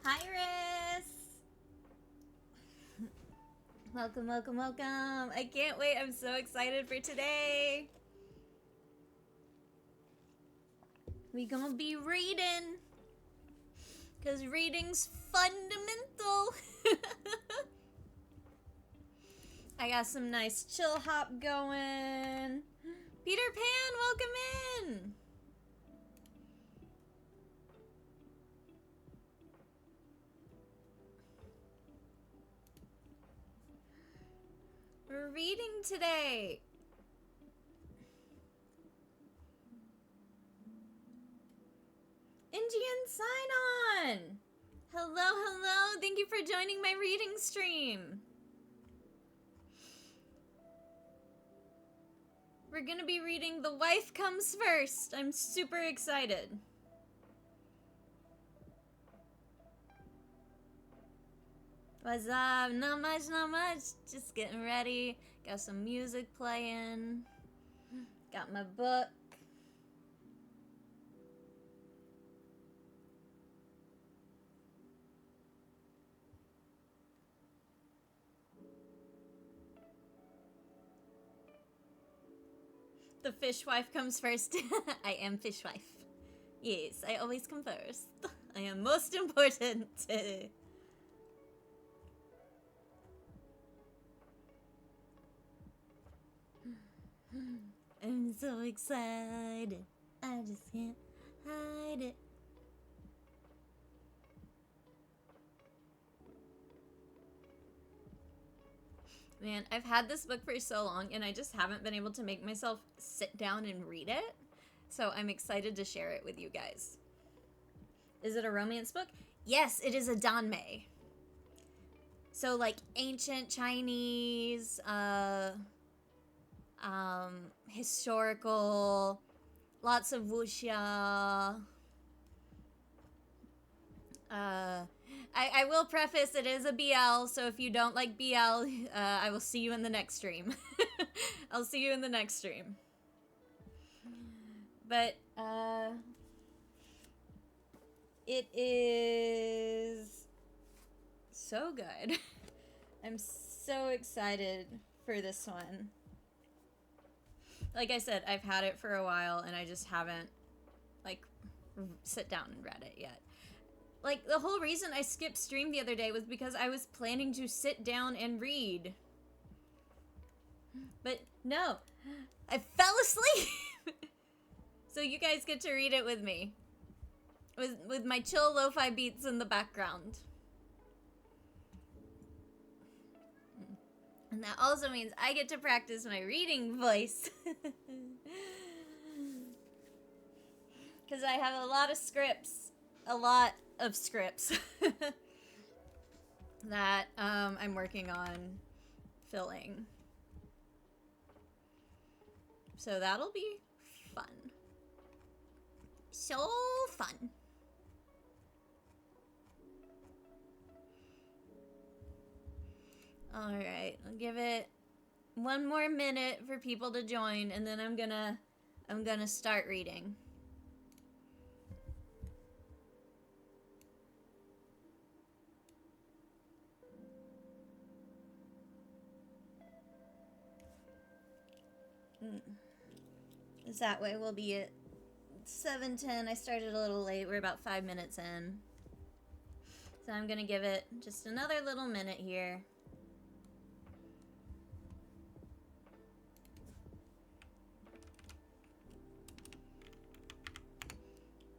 Iris! Welcome, welcome, welcome. I can't wait. I'm so excited for today. We gonna be reading. Because reading's fundamental. I got some nice chill hop going. Peter Pan, welcome in. We're reading today. Indian sign on. Hello, hello. Thank you for joining my reading stream. We're gonna be reading The Wife Comes First. I'm super excited. What's up? Not much, not much. Just getting ready. Got some music playing. Got my book. The fishwife comes first. I am fishwife. Yes, I always come first. I am most important. I'm so excited. I just can't hide it. Man, I've had this book for so long and I just haven't been able to make myself sit down and read it. So I'm excited to share it with you guys. Is it a romance book? Yes, it is a danmei. So like ancient Chinese, historical, lots of wuxia. I will preface it is a BL, so if you don't like BL, I will see you in the next stream. I'll see you in the next stream. But, it is so good. I'm so excited for this one. Like I said, I've had it for a while and I just haven't, like, sit down and read it yet. Like, the whole reason I skipped stream the other day was because I was planning to sit down and read. But no, I fell asleep. So you guys get to read it with me. With my chill lo-fi beats in the background. And that also means I get to practice my reading voice. Because I have a lot of scripts. A lot of scripts that I'm working on filling. So that'll be fun. So fun. Alright, I'll give it one more minute for people to join and then I'm gonna start reading. That way we'll be at 7:10. I started a little late. We're about 5 minutes in. So I'm gonna give it just another little minute here.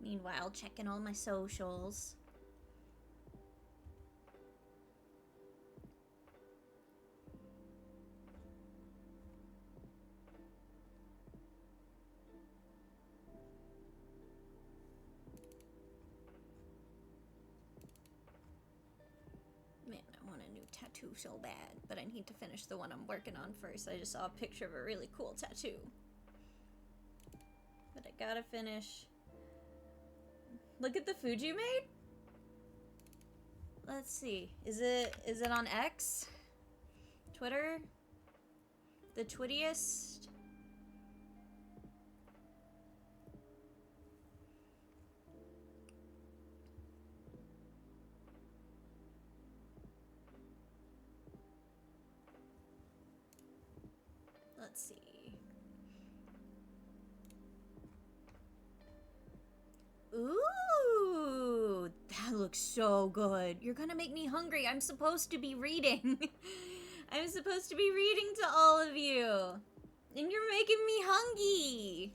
Meanwhile, checking all my socials. Man, I want a new tattoo so bad, but I need to finish the one I'm working on first. I just saw a picture of a really cool tattoo. But I gotta finish. Look at the food you made? Let's see. Is it on X? Twitter? The Twittiest? Let's see. Ooh, that looks so good. You're gonna make me hungry. I'm supposed to be reading. I'm supposed to be reading to all of you. And you're making me hungry.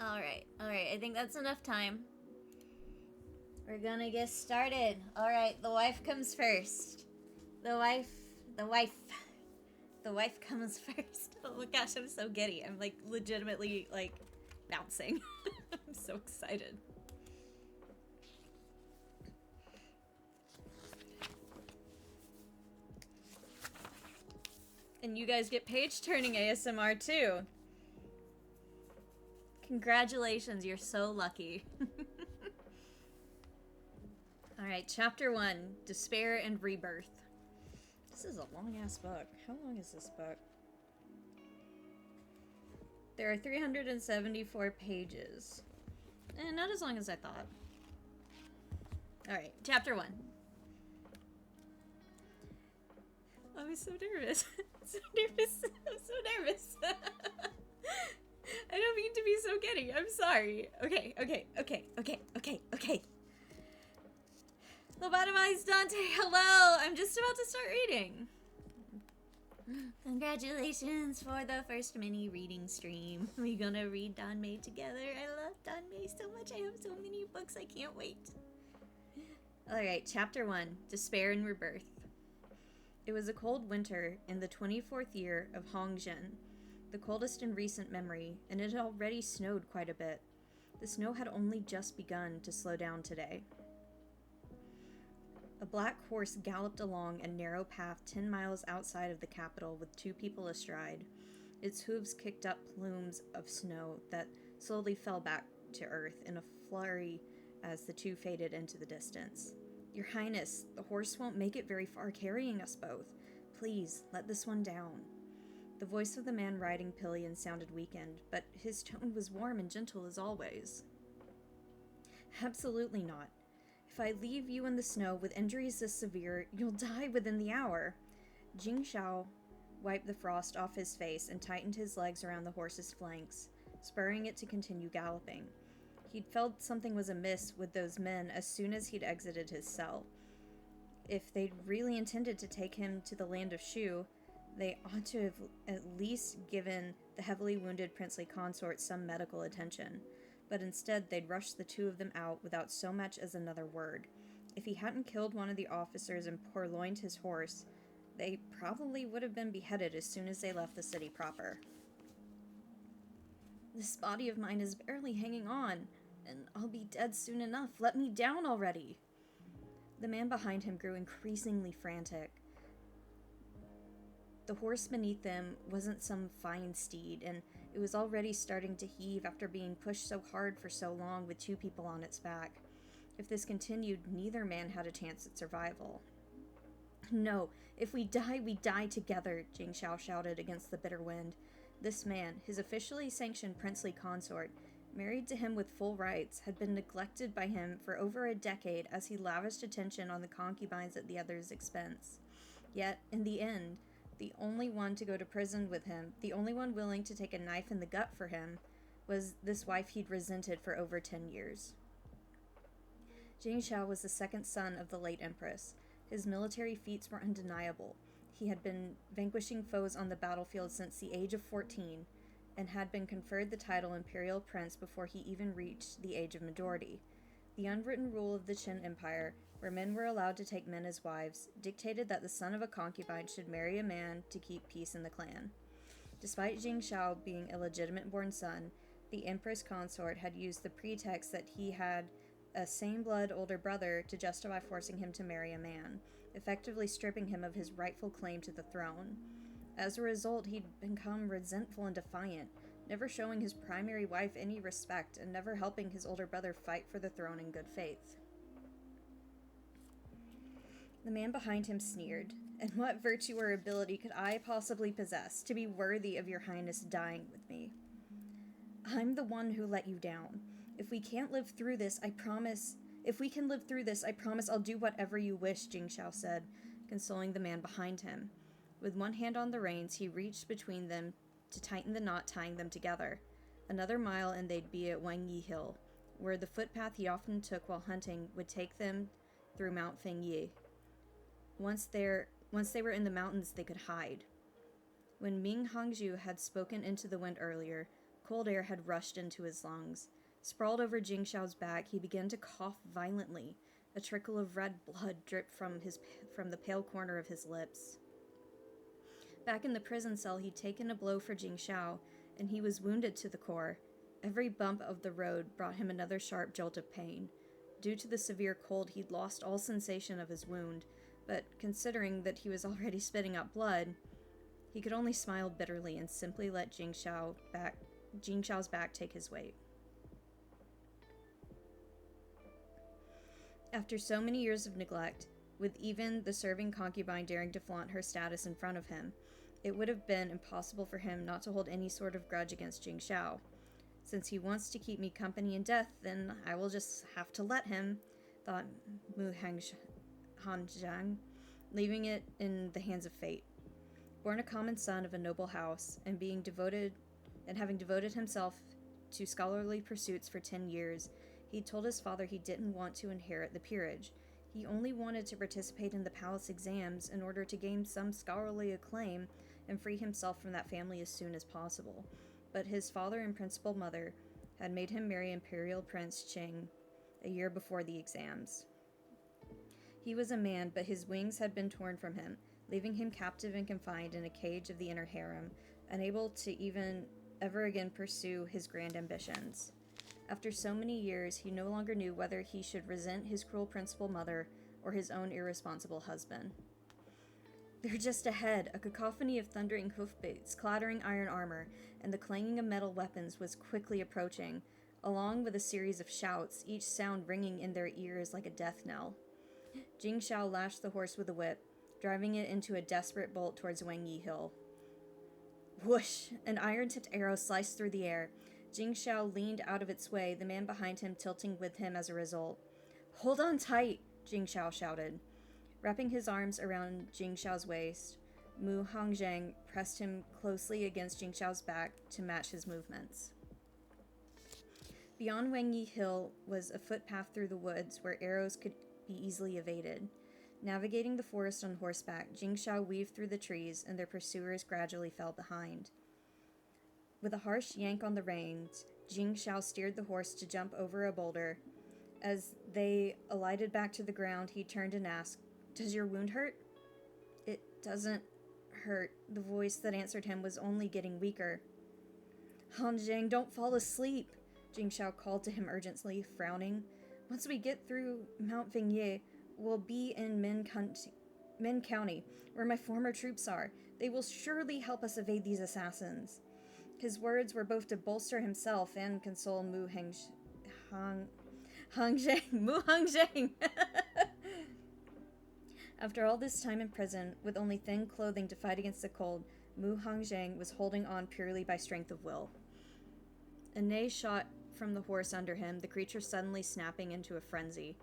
Alright, I think that's enough time. We're gonna get started. Alright, the wife comes first. The wife comes first. Oh my gosh, I'm so giddy. I'm like legitimately like bouncing. I'm so excited. And you guys get page turning ASMR too. Congratulations, you're so lucky. Alright, chapter 1, Despair and Rebirth. This is a long-ass book. How long is this book? There are 374 pages. Not as long as I thought. Alright, chapter 1. I'm so nervous. I'm so nervous. I don't mean to be so giddy. I'm sorry. Okay. Lobotomized Dante, hello! I'm just about to start reading. Congratulations for the first mini reading stream. We're gonna read Don May together. I love Don May so much. I have so many books. I can't wait. Alright, chapter 1, Despair and Rebirth. It was a cold winter in the 24th year of Hongzhen, the coldest in recent memory, and it had already snowed quite a bit. The snow had only just begun to slow down today. A black horse galloped along a narrow path 10 miles outside of the capital with 2 people astride. Its hooves kicked up plumes of snow that slowly fell back to earth in a flurry as the 2 faded into the distance. Your Highness, the horse won't make it very far carrying us both. Please, let this one down. The voice of the man riding pillion sounded weakened, but his tone was warm and gentle as always. Absolutely not. If I leave you in the snow with injuries this severe, you'll die within the hour. Jing Shao wiped the frost off his face and tightened his legs around the horse's flanks, spurring it to continue galloping. He'd felt something was amiss with those men as soon as he'd exited his cell. If they'd really intended to take him to the land of Shu, they ought to have at least given the heavily wounded princely consort some medical attention. But instead, they'd rushed the 2 of them out without so much as another word. If he hadn't killed one of the officers and purloined his horse, they probably would have been beheaded as soon as they left the city proper. This body of mine is barely hanging on, and I'll be dead soon enough. Let me down already! The man behind him grew increasingly frantic. The horse beneath them wasn't some fine steed, and it was already starting to heave after being pushed so hard for so long with 2 people on its back. If this continued, neither man had a chance at survival. No, if we die together, Jing Shao shouted against the bitter wind. This man, his officially sanctioned princely consort, married to him with full rights, had been neglected by him for over a decade as he lavished attention on the concubines at the other's expense. Yet, in the end, the only one to go to prison with him, the only one willing to take a knife in the gut for him, was this wife he'd resented for over 10 years. Jing Shao was the 2nd son of the late empress. His military feats were undeniable. He had been vanquishing foes on the battlefield since the age of 14, and had been conferred the title imperial prince before he even reached the age of majority. The unwritten rule of the Qin Empire, where men were allowed to take men as wives, dictated that the son of a concubine should marry a man to keep peace in the clan. Despite Jing Shao being a legitimate born son, the empress consort had used the pretext that he had a same-blood older brother to justify forcing him to marry a man, effectively stripping him of his rightful claim to the throne. As a result, he'd become resentful and defiant, never showing his primary wife any respect and never helping his older brother fight for the throne in good faith. The man behind him sneered. And what virtue or ability could I possibly possess to be worthy of your highness dying with me? I'm the one who let you down. If we can live through this, I promise I'll do whatever you wish, Jing Shao said, consoling the man behind him. With one hand on the reins, he reached between them to tighten the knot tying them together. Another mile and they'd be at Wangyi Hill, where the footpath he often took while hunting would take them through Mount Fengyi. Once they were in the mountains, they could hide. When Ming Hongzhu had spoken into the wind earlier, cold air had rushed into his lungs. Sprawled over Jing Shao's back, he began to cough violently. A trickle of red blood dripped from the pale corner of his lips. Back in the prison cell, he'd taken a blow for Jing Shao, and he was wounded to the core. Every bump of the road brought him another sharp jolt of pain. Due to the severe cold, he'd lost all sensation of his wound, but considering that he was already spitting out blood, he could only smile bitterly and simply let Jing Shao's back take his weight. After so many years of neglect, with even the serving concubine daring to flaunt her status in front of him, it would have been impossible for him not to hold any sort of grudge against Jing Shao. Since he wants to keep me company in death, then I will just have to let him, thought Mu Hangzhang, leaving it in the hands of fate. Born a common son of a noble house, and having devoted himself to scholarly pursuits for 10 years, he told his father he didn't want to inherit the peerage. He only wanted to participate in the palace exams in order to gain some scholarly acclaim and free himself from that family as soon as possible. But his father and principal mother had made him marry Imperial Prince Qing a year before the exams. He was a man, but his wings had been torn from him, leaving him captive and confined in a cage of the inner harem, unable to even ever again pursue his grand ambitions. After so many years, he no longer knew whether he should resent his cruel principal mother or his own irresponsible husband. They're just ahead. A cacophony of thundering hoofbeats, clattering iron armor, and the clanging of metal weapons was quickly approaching, along with a series of shouts, each sound ringing in their ears like a death knell. Jing Shao lashed the horse with a whip, driving it into a desperate bolt towards Wangyi Hill. Whoosh! An iron-tipped arrow sliced through the air. Jing Shao leaned out of its way, the man behind him tilting with him as a result. Hold on tight, Jing Shao shouted. Wrapping his arms around Jing Shao's waist, Mu Hongzhang pressed him closely against Jing Shao's back to match his movements. Beyond Wangyi Hill was a footpath through the woods where arrows could be easily evaded. Navigating the forest on horseback, Jing Shao weaved through the trees, and their pursuers gradually fell behind. With a harsh yank on the reins, Jing Shao steered the horse to jump over a boulder. As they alighted back to the ground, he turned and asked, "Does your wound hurt?" "It doesn't hurt." The voice that answered him was only getting weaker. "Hongzhang, don't fall asleep," Jing Shao called to him urgently, frowning. "Once we get through Mount Fengyi, we'll be in Min County, where my former troops are. They will surely help us evade these assassins." His words were both to bolster himself and console Mu Hongzhang. After all this time in prison, with only thin clothing to fight against the cold, Mu Hongzhang was holding on purely by strength of will. A neigh shot from the horse under him, the creature suddenly snapping into a frenzy.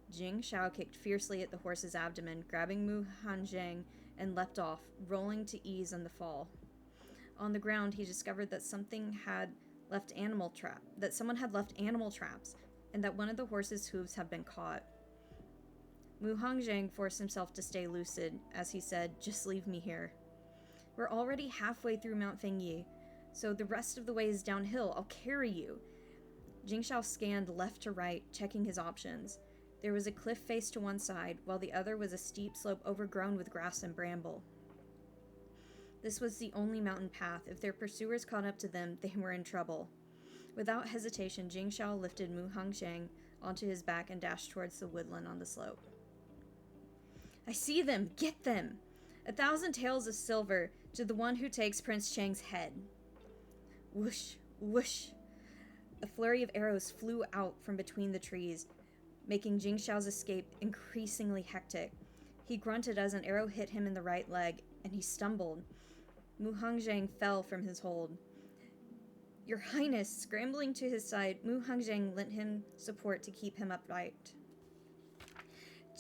Jing Shao kicked fiercely at the horse's abdomen, grabbing Mu Hongzhang, and leapt off, rolling to ease on the fall. On the ground, he discovered that someone had left animal traps, and that one of the horse's hooves had been caught. Mu Hongzhang forced himself to stay lucid, as he said, "Just leave me here. We're already halfway through Mount Fengyi, so the rest of the way is downhill. I'll carry you." Jingxiao scanned left to right, checking his options. There was a cliff face to one side, while the other was a steep slope overgrown with grass and bramble. This was the only mountain path. If their pursuers caught up to them, they were in trouble. Without hesitation, Jingxiao lifted Mu Hongzhang onto his back and dashed towards the woodland on the slope. I see them! Get them! 1,000 taels of silver to the one who takes Prince Chang's head. Whoosh, whoosh. A flurry of arrows flew out from between the trees, making Jingxiao's escape increasingly hectic. He grunted as an arrow hit him in the right leg, and he stumbled. Mu Hongzhang fell from his hold. Your Highness! Scrambling to his side, Mu Hongzhang lent him support to keep him upright.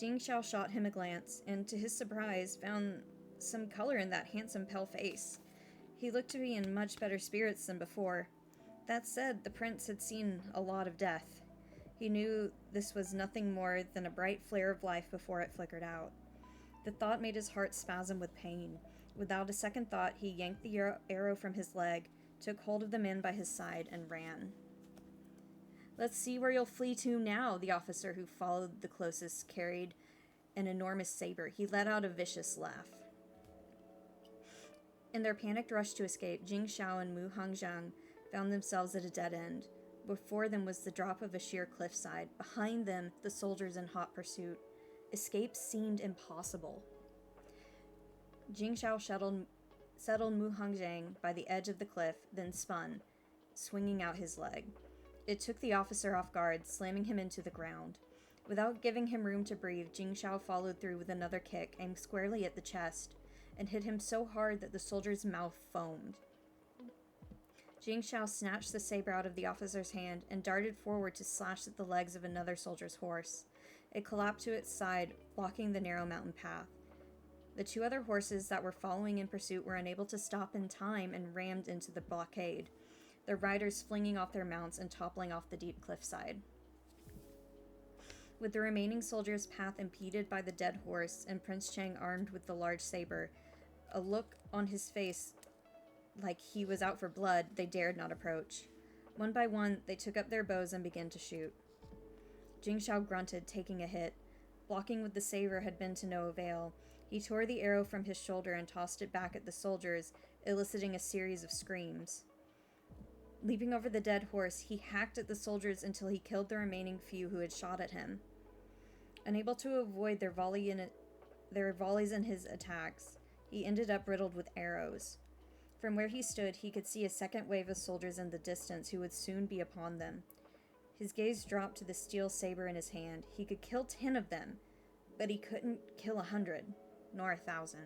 Jingxiao shot him a glance, and to his surprise, found some color in that handsome pale face. He looked to be in much better spirits than before. That said, the prince had seen a lot of death. He knew this was nothing more than a bright flare of life before it flickered out. The thought made his heart spasm with pain. Without a second thought, he yanked the arrow from his leg, took hold of the man by his side, and ran. Let's see where you'll flee to now, the officer who followed the closest carried an enormous saber. He let out a vicious laugh. In their panicked rush to escape, Jingxiao and Mu Hongzhang found themselves at a dead end. Before them was the drop of a sheer cliffside. Behind them, the soldiers in hot pursuit. Escape seemed impossible. Jingxiao settled Mu Hongzhang by the edge of the cliff, then spun, swinging out his leg. It took the officer off guard, slamming him into the ground. Without giving him room to breathe, Jingxiao followed through with another kick, aimed squarely at the chest, and hit him so hard that the soldier's mouth foamed. Jingxiao snatched the saber out of the officer's hand and darted forward to slash at the legs of another soldier's horse. It collapsed to its side, blocking the narrow mountain path. The two other horses that were following in pursuit were unable to stop in time and rammed into the blockade, their riders flinging off their mounts and toppling off the deep cliffside. With the remaining soldiers' path impeded by the dead horse and Prince Chang armed with the large saber, a look on his face like he was out for blood, they dared not approach. One by one, they took up their bows and began to shoot. Jingxiao grunted, taking a hit. Blocking with the saber had been to no avail. He tore the arrow from his shoulder and tossed it back at the soldiers, eliciting a series of screams. Leaping over the dead horse, he hacked at the soldiers until he killed the remaining few who had shot at him. Unable to avoid their volleys and his attacks, he ended up riddled with arrows. From where he stood, he could see a second wave of soldiers in the distance who would soon be upon them. His gaze dropped to the steel saber in his hand. He could kill 10 of them, but he couldn't kill 100, nor 1,000.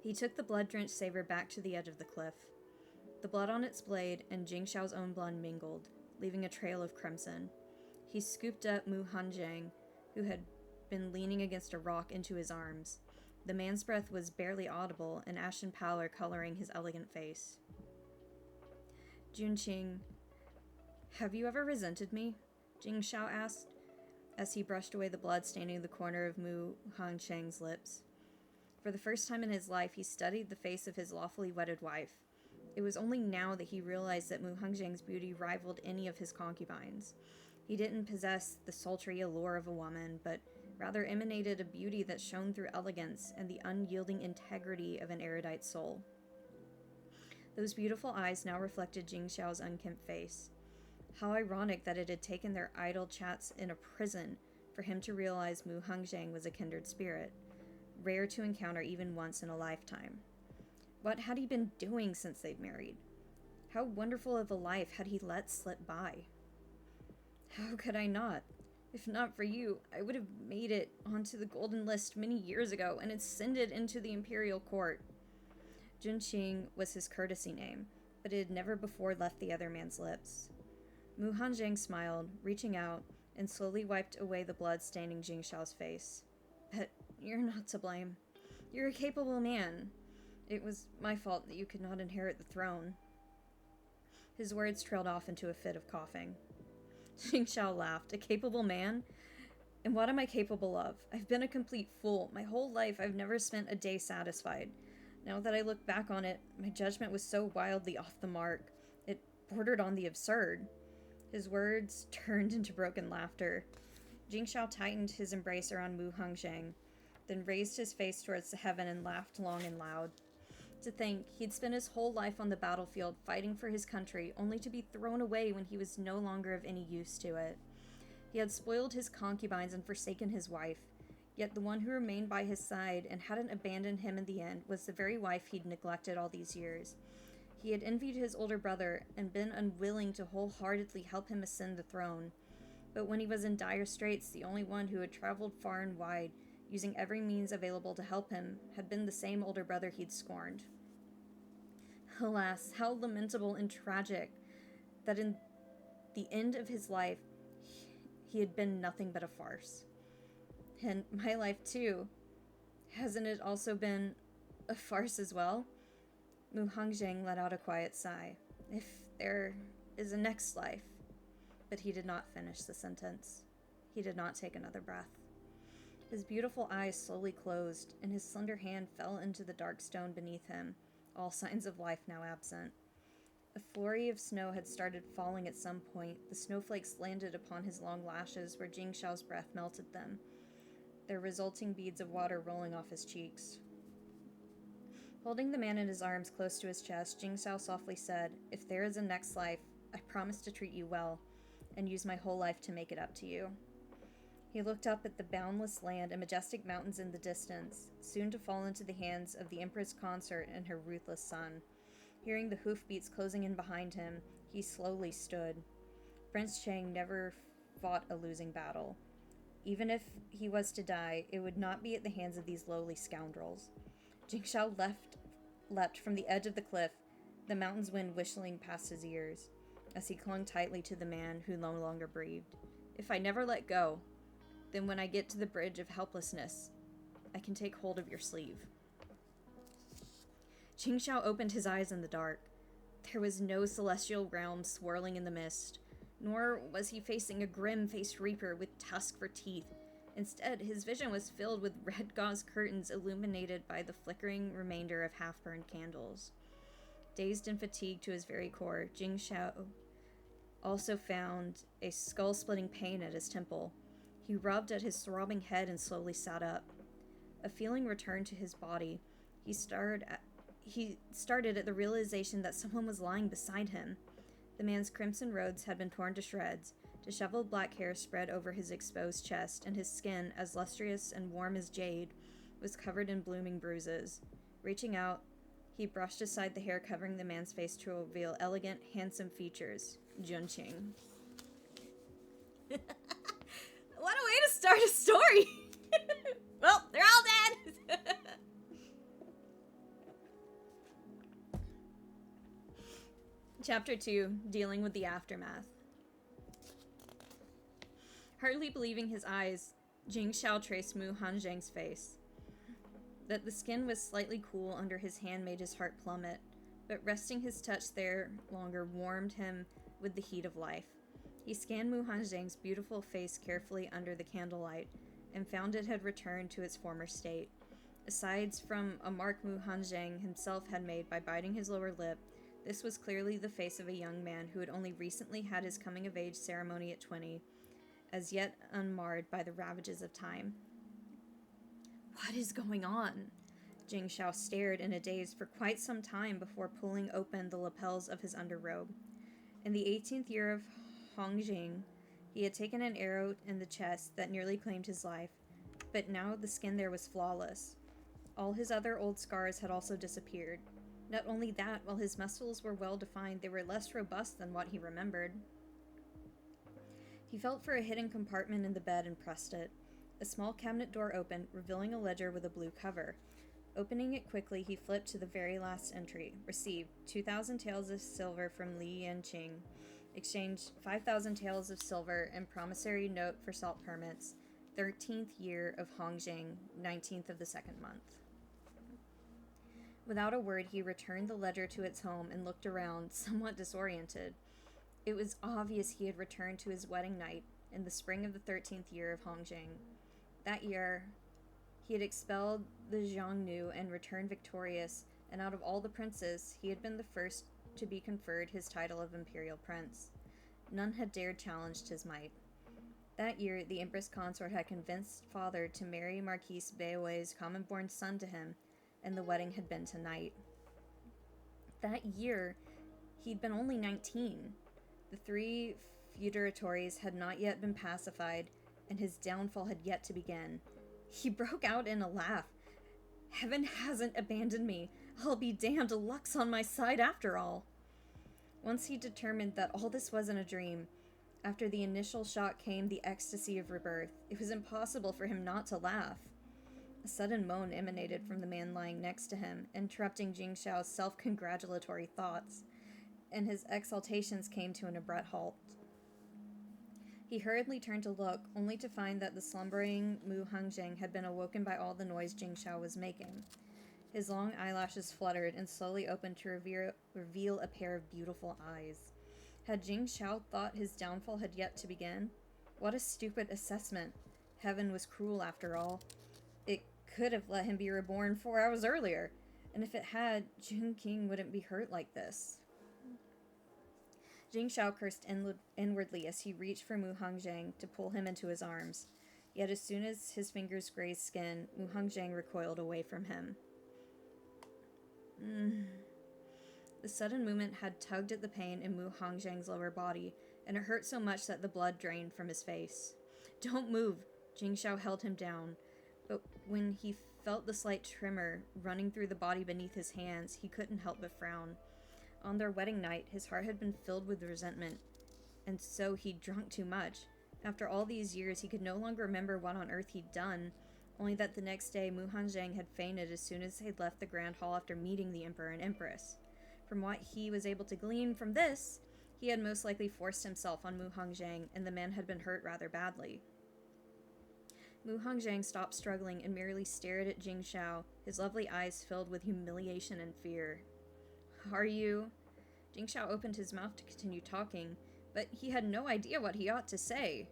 He took the blood-drenched saber back to the edge of the cliff. The blood on its blade and Jingxiao's own blood mingled, leaving a trail of crimson. He scooped up Mu Hongzhang, who had been leaning against a rock, into his arms. The man's breath was barely audible, an ashen pallor coloring his elegant face. Junqing, have you ever resented me? Jingxiao asked, as he brushed away the blood staining the corner of Mu Hongzhang's lips. For the first time in his life, he studied the face of his lawfully wedded wife. It was only now that he realized that Mu Hongzhang's beauty rivaled any of his concubines. He didn't possess the sultry allure of a woman, but rather emanated a beauty that shone through elegance and the unyielding integrity of an erudite soul. Those beautiful eyes now reflected Jingxiao's unkempt face. How ironic that it had taken their idle chats in a prison for him to realize Mu Hongzhang was a kindred spirit, rare to encounter even once in a lifetime. What had he been doing since they'd married? How wonderful of a life had he let slip by? How could I not? If not for you, I would have made it onto the golden list many years ago and ascended into the imperial court. Junqing was his courtesy name, but it had never before left the other man's lips. Mu Hongzhang smiled, reaching out, and slowly wiped away the blood staining Jingxiao's face. But you're not to blame. You're a capable man. It was my fault that you could not inherit the throne. His words trailed off into a fit of coughing. Jingxiao laughed. A capable man? And what am I capable of? I've been a complete fool. My whole life I've never spent a day satisfied. Now that I look back on it, my judgment was so wildly off the mark. It bordered on the absurd. His words turned into broken laughter. Jingxiao tightened his embrace around Mu Hongzhang, then raised his face towards the heaven and laughed long and loud. To think, he'd spent his whole life on the battlefield fighting for his country, only to be thrown away when he was no longer of any use to it. He had spoiled his concubines and forsaken his wife, yet the one who remained by his side and hadn't abandoned him in the end was the very wife he'd neglected all these years. He had envied his older brother and been unwilling to wholeheartedly help him ascend the throne. But when he was in dire straits, the only one who had traveled far and wide, using every means available to help him, had been the same older brother he'd scorned. Alas, how lamentable and tragic that in the end of his life, he had been nothing but a farce. And my life, too. Hasn't it also been a farce as well? Mu Hongzhang let out a quiet sigh. If there is a next life. But he did not finish the sentence. He did not take another breath. His beautiful eyes slowly closed, and his slender hand fell into the dark stone beneath him, all signs of life now absent. A flurry of snow had started falling at some point. The snowflakes landed upon his long lashes where Jingxiao's breath melted them, their resulting beads of water rolling off his cheeks. Holding the man in his arms close to his chest, Jingxiao softly said, "If there is a next life, I promise to treat you well, and use my whole life to make it up to you." He looked up at the boundless land and majestic mountains in the distance, soon to fall into the hands of the Empress Consort and her ruthless son. Hearing the hoofbeats closing in behind him, he slowly stood. Prince Chang never fought a losing battle. Even if he was to die, it would not be at the hands of these lowly scoundrels. Jingxiao leapt from the edge of the cliff, the mountain's wind whistling past his ears, as he clung tightly to the man who no longer breathed. "If I never let go, then when I get to the bridge of helplessness, I can take hold of your sleeve." Jingxiao opened his eyes in the dark. There was no celestial realm swirling in the mist, nor was he facing a grim-faced reaper with tusks for teeth. Instead, his vision was filled with red gauze curtains illuminated by the flickering remainder of half-burned candles. Dazed and fatigued to his very core, Jingxiao also found a skull-splitting pain at his temple. He rubbed at his throbbing head and slowly sat up. A feeling returned to his body. He started at the realization that someone was lying beside him. The man's crimson robes had been torn to shreds. Disheveled black hair spread over his exposed chest, and his skin, as lustrous and warm as jade, was covered in blooming bruises. Reaching out, he brushed aside the hair covering the man's face to reveal elegant, handsome features. Junqing. What a way to start a story! Well, they're all dead! Chapter 2, Dealing with the Aftermath. Hardly believing his eyes, Jingxiao traced Mu Hanzhang's face. That the skin was slightly cool under his hand made his heart plummet, but resting his touch there longer warmed him with the heat of life. He scanned Mu Hanzhang's beautiful face carefully under the candlelight, and found it had returned to its former state. Aside from a mark Mu Hanzhang himself had made by biting his lower lip, this was clearly the face of a young man who had only recently had his coming-of-age ceremony at 20, as yet unmarred by the ravages of time. What is going on? Jingxiao stared in a daze for quite some time before pulling open the lapels of his underrobe. In the 18th year of Hongjing, he had taken an arrow in the chest that nearly claimed his life, but now the skin there was flawless. All his other old scars had also disappeared. Not only that, while his muscles were well defined, they were less robust than what he remembered. He felt for a hidden compartment in the bed and pressed it. A small cabinet door opened, revealing a ledger with a blue cover. Opening it quickly, he flipped to the very last entry. Received 2,000 taels of silver from Li Yanqing. Exchanged 5,000 taels of silver and promissory note for salt permits. 13th year of Hongjing, 19th of the second month. Without a word, he returned the ledger to its home and looked around, somewhat disoriented. It was obvious he had returned to his wedding night in the spring of the 13th year of Hongjing. That year, he had expelled the Xiongnu and returned victorious, and out of all the princes, he had been the first to be conferred his title of imperial prince. None had dared challenge his might. That year, the Empress Consort had convinced father to marry Marquis Beoway's common-born son to him, and the wedding had been tonight. That year, he'd been only 19. The three feudatories had not yet been pacified, and his downfall had yet to begin. He broke out in a laugh. Heaven hasn't abandoned me. I'll be damned, luck's on my side after all. Once he determined that all this wasn't a dream, after the initial shock came the ecstasy of rebirth. It was impossible for him not to laugh. A sudden moan emanated from the man lying next to him, interrupting Jing Xiao's self-congratulatory thoughts, and his exaltations came to an abrupt halt. He hurriedly turned to look, only to find that the slumbering Mu Hongzheng had been awoken by all the noise Jing Xiao was making. His long eyelashes fluttered and slowly opened to reveal a pair of beautiful eyes. Had Jing Xiao thought his downfall had yet to begin? What a stupid assessment. Heaven was cruel after all. It could have let him be reborn 4 hours earlier, and if it had, Jun King wouldn't be hurt like this. Jing Xiao cursed inwardly as he reached for Mu Hongzheng to pull him into his arms. Yet as soon as his fingers grazed skin, Mu Hongzheng recoiled away from him. The sudden movement had tugged at the pain in Mu Hongzheng's lower body, and it hurt so much that the blood drained from his face. Don't move! Jing Xiao held him down, but when he felt the slight tremor running through the body beneath his hands, he couldn't help but frown. On their wedding night, his heart had been filled with resentment, and so he'd drunk too much. After all these years, he could no longer remember what on earth he'd done, only that the next day Mu Hongzheng had fainted as soon as they'd left the Grand Hall after meeting the Emperor and Empress. From what he was able to glean from this, he had most likely forced himself on Mu Hongzheng, and the man had been hurt rather badly. Mu Hongzheng stopped struggling and merely stared at Jing Xiao, his lovely eyes filled with humiliation and fear. Are you? Jing Xiao opened his mouth to continue talking, but he had no idea what he ought to say.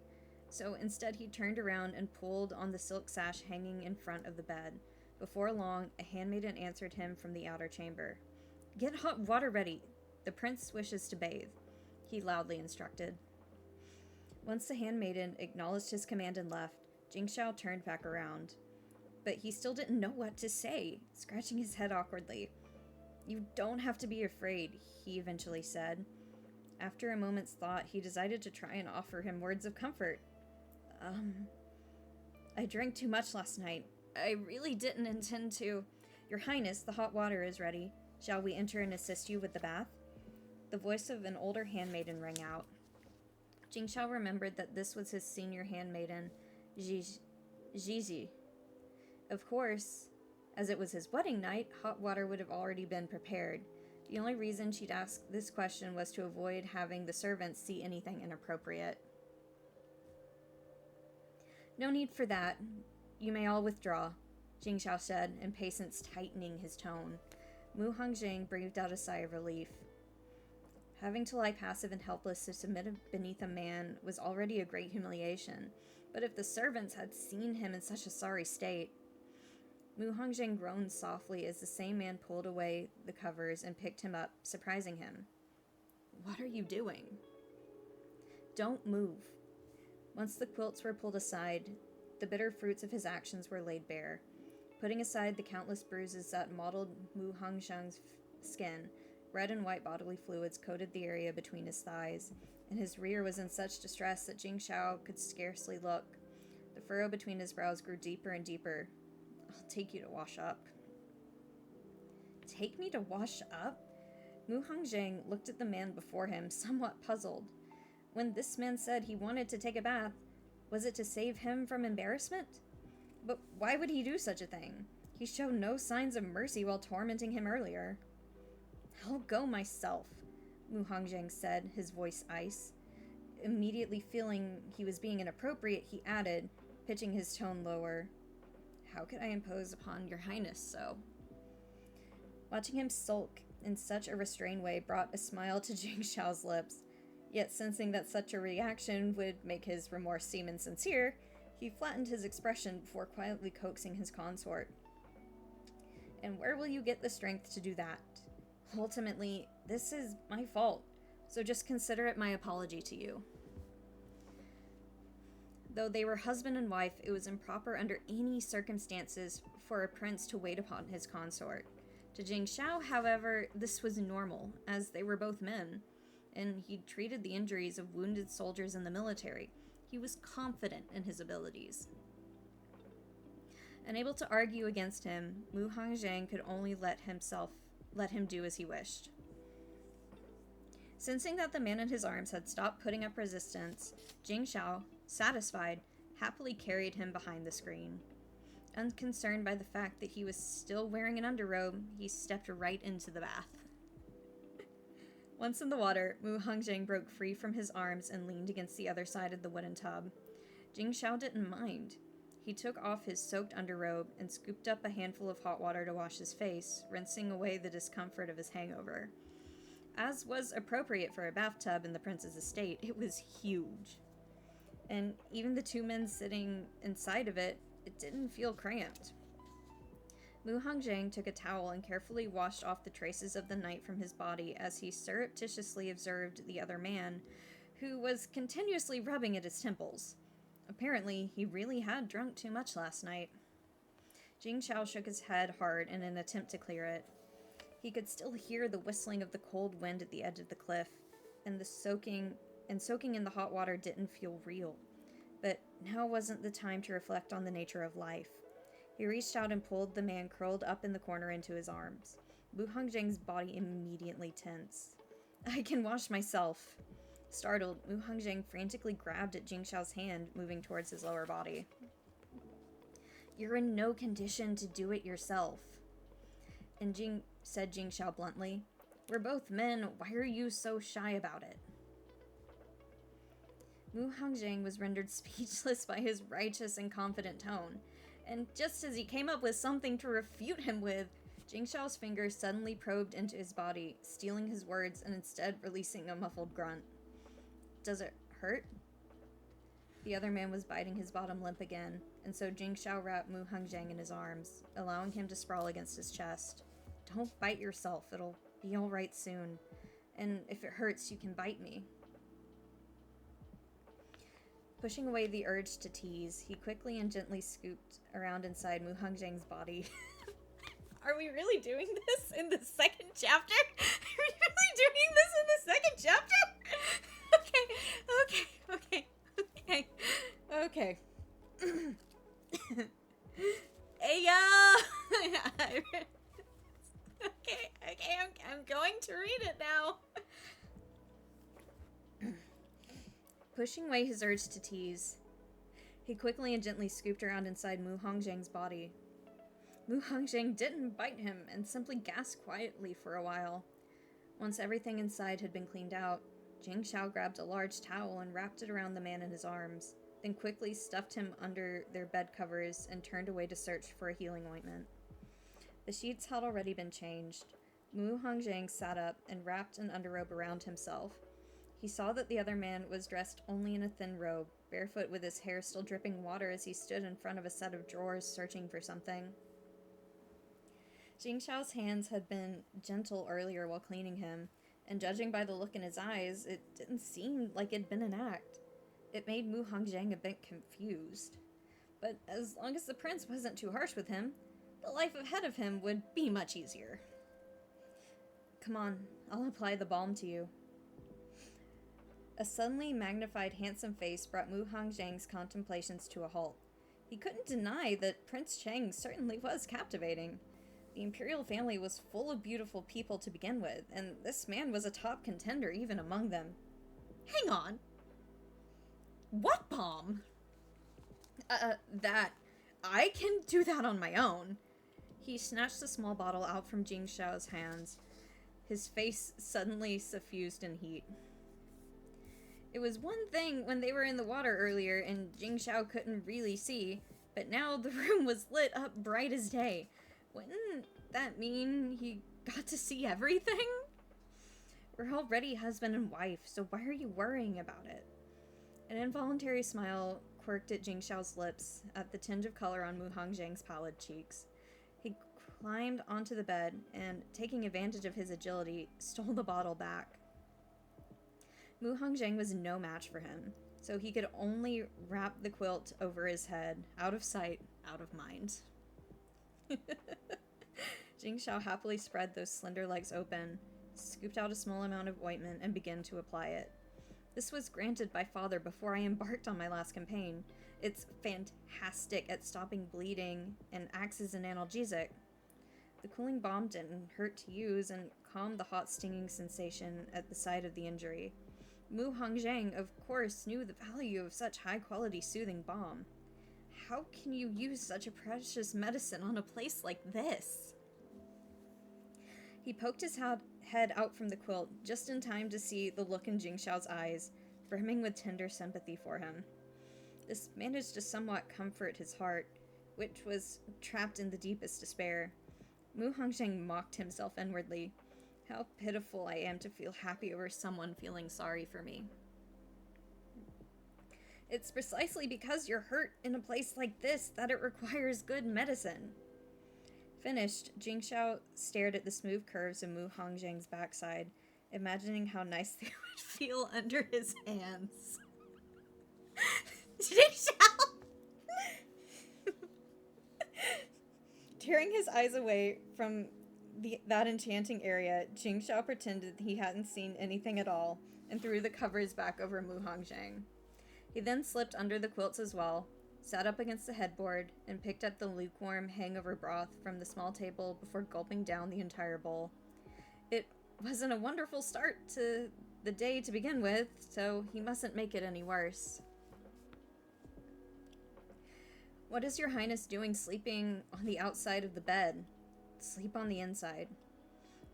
So instead he turned around and pulled on the silk sash hanging in front of the bed. Before long, a handmaiden answered him from the outer chamber. Get hot water ready. The prince wishes to bathe, he loudly instructed. Once the handmaiden acknowledged his command and left, Jing Xiao turned back around. But he still didn't know what to say, scratching his head awkwardly. You don't have to be afraid, he eventually said. After a moment's thought, he decided to try and offer him words of comfort. I drank too much last night. I really didn't intend to. Your Highness, the hot water is ready. Shall we enter and assist you with the bath? The voice of an older handmaiden rang out. Jing Xiao remembered that this was his senior handmaiden, Zizi. Of course, as it was his wedding night, hot water would have already been prepared. The only reason she'd ask this question was to avoid having the servants see anything inappropriate. No need for that. You may all withdraw, Jing Xiao said, impatience tightening his tone. Mu Hongzheng breathed out a sigh of relief. Having to lie passive and helpless to submit beneath a man was already a great humiliation, but if the servants had seen him in such a sorry state... Mu Hongzheng groaned softly as the same man pulled away the covers and picked him up, surprising him. What are you doing? Don't move. Once the quilts were pulled aside, the bitter fruits of his actions were laid bare. Putting aside the countless bruises that mottled Mu Hongzheng's skin, red and white bodily fluids coated the area between his thighs, and his rear was in such distress that Jing Xiao could scarcely look. The furrow between his brows grew deeper and deeper. I'll take you to wash up. Take me to wash up? Mu Hongzheng looked at the man before him, somewhat puzzled. When this man said he wanted to take a bath, was it to save him from embarrassment? But why would he do such a thing? He showed no signs of mercy while tormenting him earlier. I'll go myself, Mu Hongzheng said, his voice ice. Immediately feeling he was being inappropriate, he added, pitching his tone lower. How could I impose upon your highness so? Watching him sulk in such a restrained way brought a smile to Jing Xiao's lips, yet sensing that such a reaction would make his remorse seem insincere, he flattened his expression before quietly coaxing his consort. And where will you get the strength to do that? Ultimately, this is my fault. So just consider it my apology to you. Though they were husband and wife, it was improper under any circumstances for a prince to wait upon his consort. To Jing Xiao, however, this was normal, as they were both men, and he treated the injuries of wounded soldiers in the military. He was confident in his abilities. Unable to argue against him, Mu Hongzhang could only let him do as he wished. Sensing that the man in his arms had stopped putting up resistance, Jing Xiao, satisfied, happily carried him behind the screen. Unconcerned by the fact that he was still wearing an underrobe, he stepped right into the bath. Once in the water, Mu Hongzhang broke free from his arms and leaned against the other side of the wooden tub. Jing Xiao didn't mind. He took off his soaked underrobe and scooped up a handful of hot water to wash his face, rinsing away the discomfort of his hangover. As was appropriate for a bathtub in the prince's estate, it was huge. And even the two men sitting inside of it didn't feel cramped. Mu Hongzhang took a towel and carefully washed off the traces of the night from his body as he surreptitiously observed the other man, who was continuously rubbing at his temples. Apparently, he really had drunk too much last night. Jing Xiao shook his head hard in an attempt to clear it. He could still hear the whistling of the cold wind at the edge of the cliff, and soaking in the hot water didn't feel real. But now wasn't the time to reflect on the nature of life. He reached out and pulled the man curled up in the corner into his arms. Mu Hongzhang's body immediately tensed. "I can wash myself." Startled, Mu Hongzhang frantically grabbed at Jing Xiao's hand, moving towards his lower body. "You're in no condition to do it yourself," said Jing Xiao bluntly. "We're both men. Why are you so shy about it?" Mu Hongzhang was rendered speechless by his righteous and confident tone, and just as he came up with something to refute him with, Jing Xiao's fingers suddenly probed into his body, stealing his words and instead releasing a muffled grunt. "Does it hurt?" The other man was biting his bottom lip again, and so Jing Xiao wrapped Mu Hongzhang in his arms, allowing him to sprawl against his chest. "Don't bite yourself, it'll be alright soon. And if it hurts, you can bite me." Pushing away the urge to tease, he quickly and gently scooped around inside Mu Hongzhang's body. Are we really doing this in the second chapter? Are we really doing this in the second chapter? Okay. Hey, yo! Okay, I'm going to read it now. Pushing away his urge to tease, he quickly and gently scooped around inside Mu Hongzhang's body. Mu Hongzhang didn't bite him and simply gasped quietly for a while. Once everything inside had been cleaned out, Jing Xiao grabbed a large towel and wrapped it around the man in his arms, then quickly stuffed him under their bed covers and turned away to search for a healing ointment. The sheets had already been changed. Mu Hongzhang sat up and wrapped an underrobe around himself. He saw that the other man was dressed only in a thin robe, barefoot with his hair still dripping water as he stood in front of a set of drawers searching for something. Jing Xiao's hands had been gentle earlier while cleaning him, and judging by the look in his eyes, it didn't seem like it'd been an act. It made Mu Hongzhang a bit confused. But as long as the prince wasn't too harsh with him, the life ahead of him would be much easier. "Come on, I'll apply the balm to you." A suddenly magnified handsome face brought Mu Hongzhang's contemplations to a halt. He couldn't deny that Prince Cheng certainly was captivating. The imperial family was full of beautiful people to begin with, and this man was a top contender even among them. Hang on. What balm? That. I can do that on my own. He snatched the small bottle out from Jing Xiao's hands, his face suddenly suffused in heat. It was one thing when they were in the water earlier and Jing Xiao couldn't really see, but now the room was lit up bright as day. Wouldn't that mean he got to see everything? We're already husband and wife, so why are you worrying about it? An involuntary smile quirked at Jing Xiao's lips at the tinge of color on Mu Hongzhang's pallid cheeks. He climbed onto the bed and, taking advantage of his agility, stole the bottle back. Mu Hongzheng was no match for him, so he could only wrap the quilt over his head, out of sight, out of mind. Jing Shao happily spread those slender legs open, scooped out a small amount of ointment, and began to apply it. This was granted by father before I embarked on my last campaign. It's fantastic at stopping bleeding and acts as an analgesic. The cooling balm didn't hurt to use and calmed the hot stinging sensation at the site of the injury. Mu Hongzheng, of course, knew the value of such high-quality soothing balm. How can you use such a precious medicine on a place like this? He poked his head out from the quilt just in time to see the look in Jing Shao's eyes, brimming with tender sympathy for him. This managed to somewhat comfort his heart, which was trapped in the deepest despair. Mu Hongzheng mocked himself inwardly. How pitiful I am to feel happy over someone feeling sorry for me. It's precisely because you're hurt in a place like this that it requires good medicine. Finished, Jing Shao stared at the smooth curves of Mu Hongzheng's backside, imagining how nice they would feel under his hands. Jing Shao! Tearing his eyes away from that enchanting area, Jing Shao pretended he hadn't seen anything at all and threw the covers back over Mu Hongzheng. He then slipped under the quilts as well, sat up against the headboard, and picked up the lukewarm hangover broth from the small table before gulping down the entire bowl. It wasn't a wonderful start to the day to begin with, so he mustn't make it any worse. What is your highness doing sleeping on the outside of the bed? Sleep on the inside.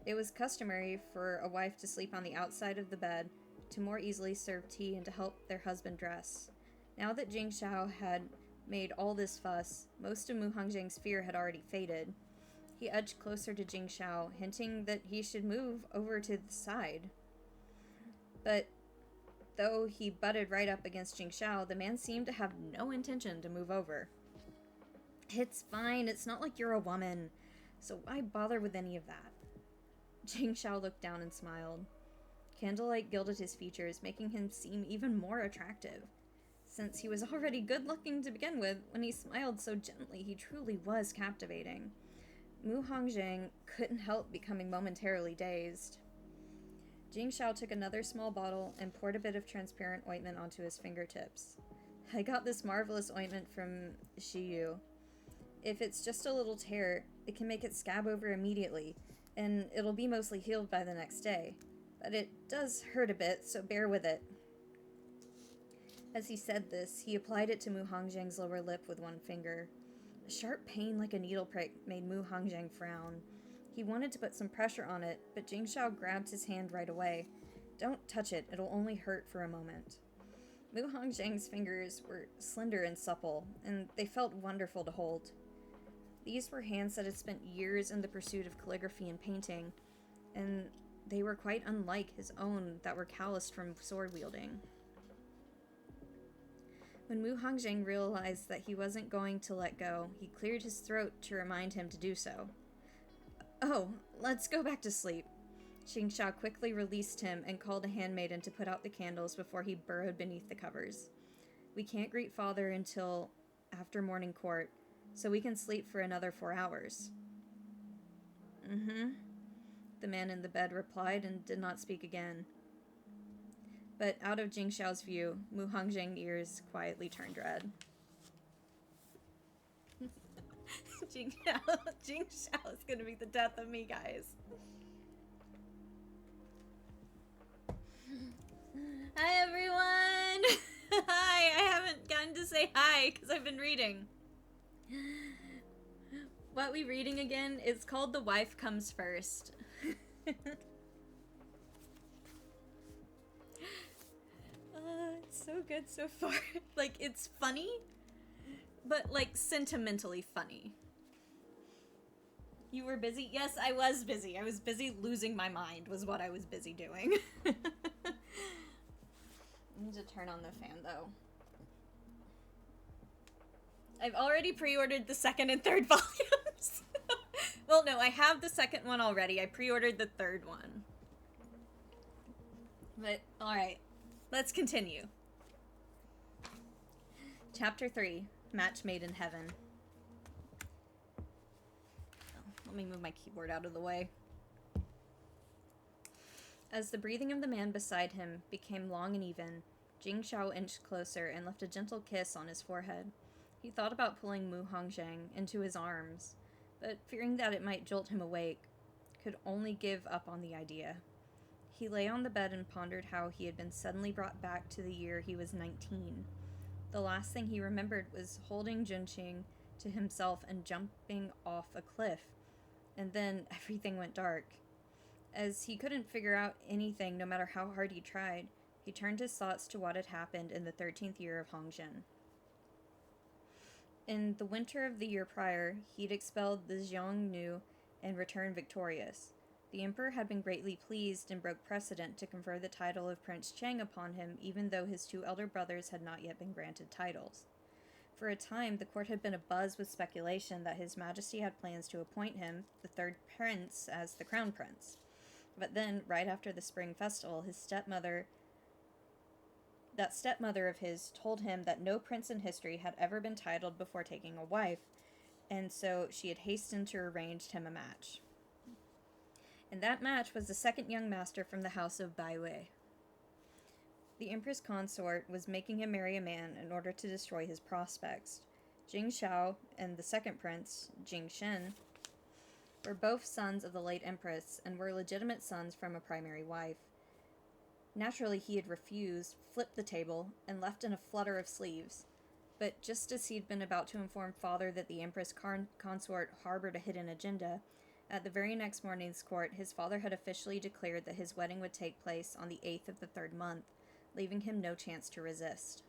It was customary for a wife to sleep on the outside of the bed to more easily serve tea and to help their husband dress. Now that Jing Shao had made all this fuss, most of Mu Hongzheng's fear had already faded. He edged closer to Jing Shao, hinting that he should move over to the side. But though he butted right up against Jing Shao, the man seemed to have no intention to move over. It's fine, it's not like you're a woman, so why bother with any of that? Jing Shao looked down and smiled. Candlelight gilded his features, making him seem even more attractive. Since he was already good-looking to begin with, when he smiled so gently, he truly was captivating. Mu Hongzheng couldn't help becoming momentarily dazed. Jing Shao took another small bottle and poured a bit of transparent ointment onto his fingertips. I got this marvelous ointment from Shiyu. If it's just a little tear, it can make it scab over immediately, and it'll be mostly healed by the next day. But it does hurt a bit, so bear with it. As he said this, he applied it to Mu Hongzheng's lower lip with one finger. A sharp pain like a needle prick made Mu Hongzheng frown. He wanted to put some pressure on it, but Jing Shao grabbed his hand right away. Don't touch it, it'll only hurt for a moment. Mu Hongzheng's fingers were slender and supple, and they felt wonderful to hold. These were hands that had spent years in the pursuit of calligraphy and painting, and they were quite unlike his own that were calloused from sword wielding. When Mu Hongzheng realized that he wasn't going to let go, he cleared his throat to remind him to do so. Oh, let's go back to sleep. Jing Shao quickly released him and called a handmaiden to put out the candles before he burrowed beneath the covers. We can't greet father until after morning court, so we can sleep for another 4 hours. The man in the bed replied and did not speak again. But out of Jing Shao's view, Mu Hongzheng's ears quietly turned red. Jing Shao is gonna be the death of me, guys. Hi, everyone! Hi, I haven't gotten to say hi because I've been reading. What we reading again is called The Wife Comes First. It's so good so far. Like, it's funny, but like sentimentally funny. You were busy? Yes, I was busy. I was busy losing my mind was what I was busy doing. I need to turn on the fan though. I've already pre-ordered the second and third volumes. Well, no, I have the second one already. I pre-ordered the third one. But, alright. let's continue. Chapter 3, Match Made in Heaven. Let me move my keyboard out of the way. As the breathing of the man beside him became long and even, Jing Shao inched closer and left a gentle kiss on his forehead. He thought about pulling Mu Hongzhang into his arms, but fearing that it might jolt him awake, could only give up on the idea. He lay on the bed and pondered how he had been suddenly brought back to the year he was 19. The last thing he remembered was holding Junqing to himself and jumping off a cliff, and then everything went dark. As he couldn't figure out anything no matter how hard he tried, he turned his thoughts to what had happened in the 13th year of Hongzhen. In the winter of the year prior, he'd expelled the Xiongnu and returned victorious. The emperor had been greatly pleased and broke precedent to confer the title of Prince Cheng upon him, even though his 2 elder brothers had not yet been granted titles. For a time, the court had been abuzz with speculation that His Majesty had plans to appoint him, the 3rd prince, as the crown prince. But then, right after the spring festival, that stepmother of his told him that no prince in history had ever been titled before taking a wife, and so she had hastened to arrange him a match. And that match was the 2nd young master from the house of Baiwei. The empress consort was making him marry a man in order to destroy his prospects. Jing Shao and the 2nd prince, Jing Shen, were both sons of the late empress and were legitimate sons from a primary wife. Naturally, he had refused, flipped the table, and left in a flutter of sleeves. But just as he'd been about to inform father that the empress consort harbored a hidden agenda, at the very next morning's court, his father had officially declared that his wedding would take place on the 8th of the 3rd month, leaving him no chance to resist.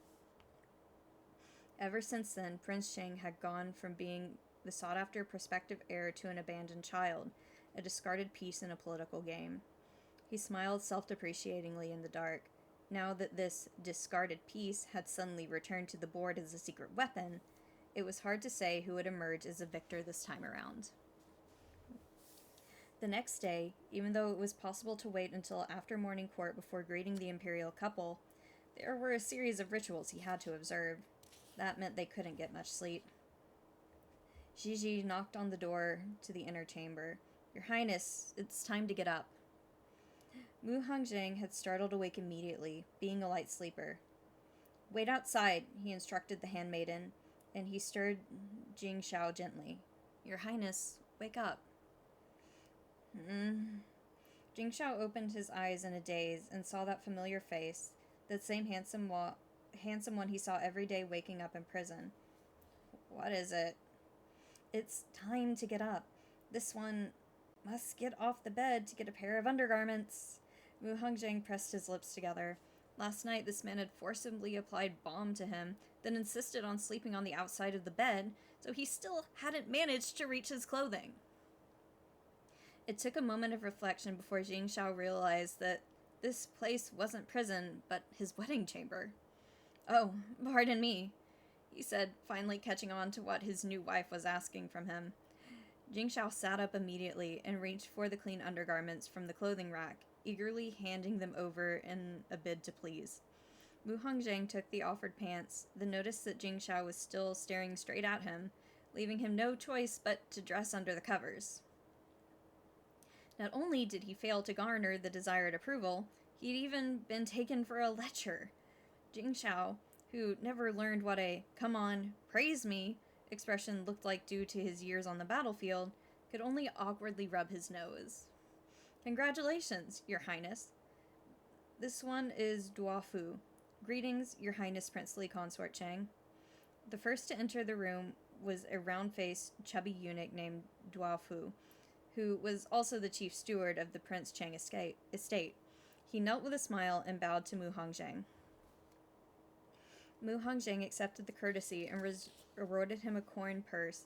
Ever since then, Prince Cheng had gone from being the sought-after prospective heir to an abandoned child, a discarded piece in a political game. He smiled self-depreciatingly in the dark. Now that this discarded piece had suddenly returned to the board as a secret weapon, it was hard to say who would emerge as a victor this time around. The next day, even though it was possible to wait until after morning court before greeting the imperial couple, there were a series of rituals he had to observe. That meant they couldn't get much sleep. Gigi knocked on the door to the inner chamber. "Your Highness, it's time to get up." Mu Hongzhang had startled awake immediately, being a light sleeper. "Wait outside," he instructed the handmaiden, and he stirred Jing Shao gently. "Your Highness, wake up." Jing Shao opened his eyes in a daze and saw that familiar face, that same handsome one he saw every day waking up in prison. "What is it?" "It's time to get up. This one must get off the bed to get a pair of undergarments." Mu Hongzhang pressed his lips together. Last night this man had forcibly applied balm to him, then insisted on sleeping on the outside of the bed, so he still hadn't managed to reach his clothing. It took a moment of reflection before Jing Shao realized that this place wasn't prison, but his wedding chamber. "Oh, pardon me," he said, finally catching on to what his new wife was asking from him. Jing Shao sat up immediately and reached for the clean undergarments from the clothing rack, eagerly handing them over in a bid to please. Mu Hongzhang took the offered pants, then noticed that Jing Shao was still staring straight at him, leaving him no choice but to dress under the covers. Not only did he fail to garner the desired approval, he'd even been taken for a lecher. Jing Shao, who never learned what a "come on, praise me" expression looked like due to his years on the battlefield, could only awkwardly rub his nose. "Congratulations, Your Highness. This one is Duofu. Greetings, Your Highness Princely Consort Cheng." The first to enter the room was a round-faced, chubby eunuch named Duofu, who was also the chief steward of the Prince Cheng estate. He knelt with a smile and bowed to Mu Hongzhang. Mu Hongzhang accepted the courtesy and awarded him a coin purse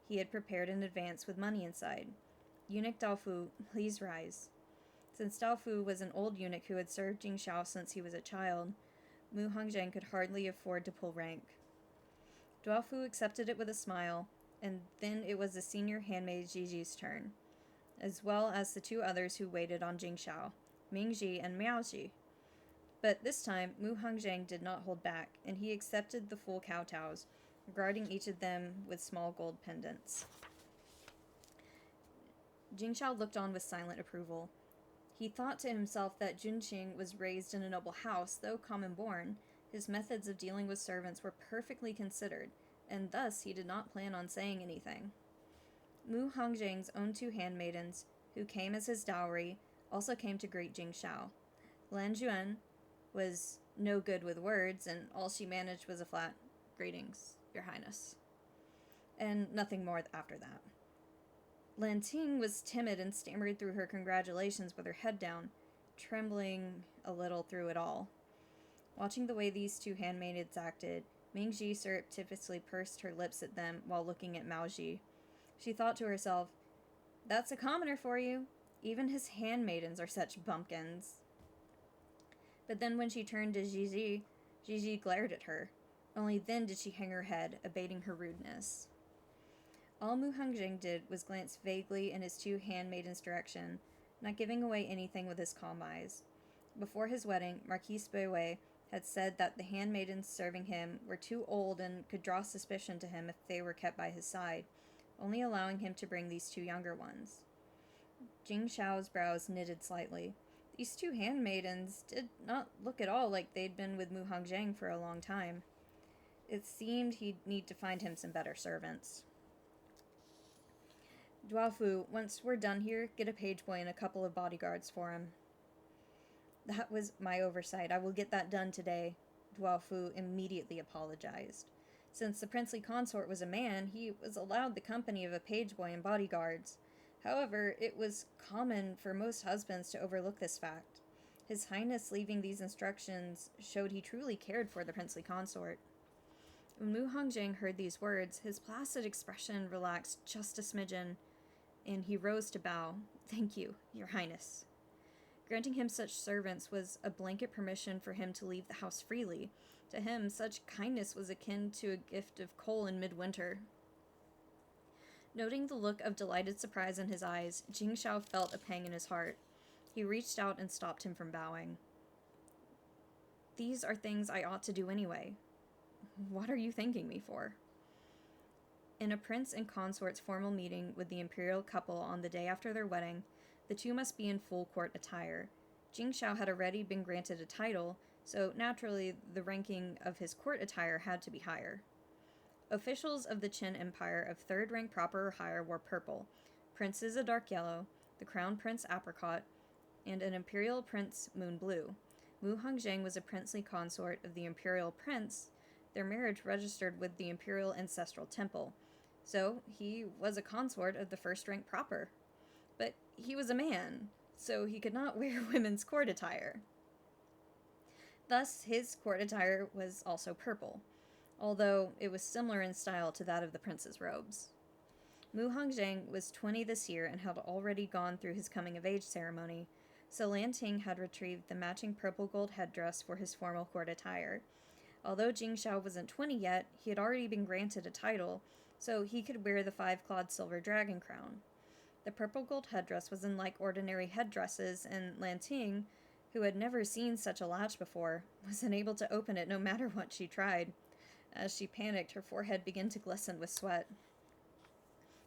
he had prepared in advance with money inside. "Eunuch Daofu, please rise." Since Daofu was an old eunuch who had served Jing Shao since he was a child, Mu Hongzhang could hardly afford to pull rank. Daofu accepted it with a smile, and then it was the senior handmaid Gigi's turn, as well as the 2 others who waited on Jing Shao, Mingji and Miaoji. But this time, Mu Hongzhang did not hold back, and he accepted the full kowtows, regarding each of them with small gold pendants. Jingshao looked on with silent approval. He thought to himself that Junqing was raised in a noble house, though common-born. His methods of dealing with servants were perfectly considered, and thus he did not plan on saying anything. Mu Hongzhang's own 2 handmaidens, who came as his dowry, also came to greet Jingshao. Lan Juan was no good with words, and all she managed was a flat, "Greetings, Your Highness," and nothing more after that. Lan Ting was timid and stammered through her congratulations with her head down, trembling a little through it all. Watching the way these 2 handmaidens acted, Mingji surreptitiously pursed her lips at them while looking at Maoji. She thought to herself, "That's a commoner for you. Even his handmaidens are such bumpkins." But then when she turned to Gigi glared at her. Only then did she hang her head, abating her rudeness. All Mu Hongzhang did was glance vaguely in his 2 handmaidens' direction, not giving away anything with his calm eyes. Before his wedding, Marquise Beiwei had said that the handmaidens serving him were too old and could draw suspicion to him if they were kept by his side, only allowing him to bring these 2 younger ones. Jingshao's brows knitted slightly. These 2 handmaidens did not look at all like they'd been with Mu Hongzhang for a long time. It seemed he'd need to find him some better servants. "Duafu, once we're done here, get a page boy and a couple of bodyguards for him." "That was my oversight. I will get that done today," Duafu immediately apologized. Since the princely consort was a man, he was allowed the company of a page boy and bodyguards. However, it was common for most husbands to overlook this fact. His Highness leaving these instructions showed he truly cared for the princely consort. When Mu Hongzhang heard these words, his placid expression relaxed just a smidgen, and he rose to bow. "Thank you, Your Highness." Granting him such servants was a blanket permission for him to leave the house freely. To him, such kindness was akin to a gift of coal in midwinter. Noting the look of delighted surprise in his eyes, Jingshao felt a pang in his heart. He reached out and stopped him from bowing. "These are things I ought to do anyway. What are you thanking me for?" In a prince and consort's formal meeting with the imperial couple on the day after their wedding, the 2 must be in full court attire. Jingshao had already been granted a title, so naturally the ranking of his court attire had to be higher. Officials of the Qin Empire of 3rd rank proper or higher wore purple, princes a dark yellow, the crown prince apricot, and an imperial prince moon blue. Mu Hongzhang was a princely consort of the imperial prince, their marriage registered with the imperial ancestral temple, so he was a consort of the 1st rank proper. But he was a man, so he could not wear women's court attire. Thus, his court attire was also purple, although it was similar in style to that of the prince's robes. Mu Hongzhang was 20 this year and had already gone through his coming-of-age ceremony, so Lan Ting had retrieved the matching purple-gold headdress for his formal court attire. Although Jingshao wasn't 20 yet, he had already been granted a title, so he could wear the 5-clawed silver dragon crown. The purple-gold headdress was unlike ordinary headdresses, and Lan Ting, who had never seen such a latch before, was unable to open it no matter what she tried. As she panicked, her forehead began to glisten with sweat.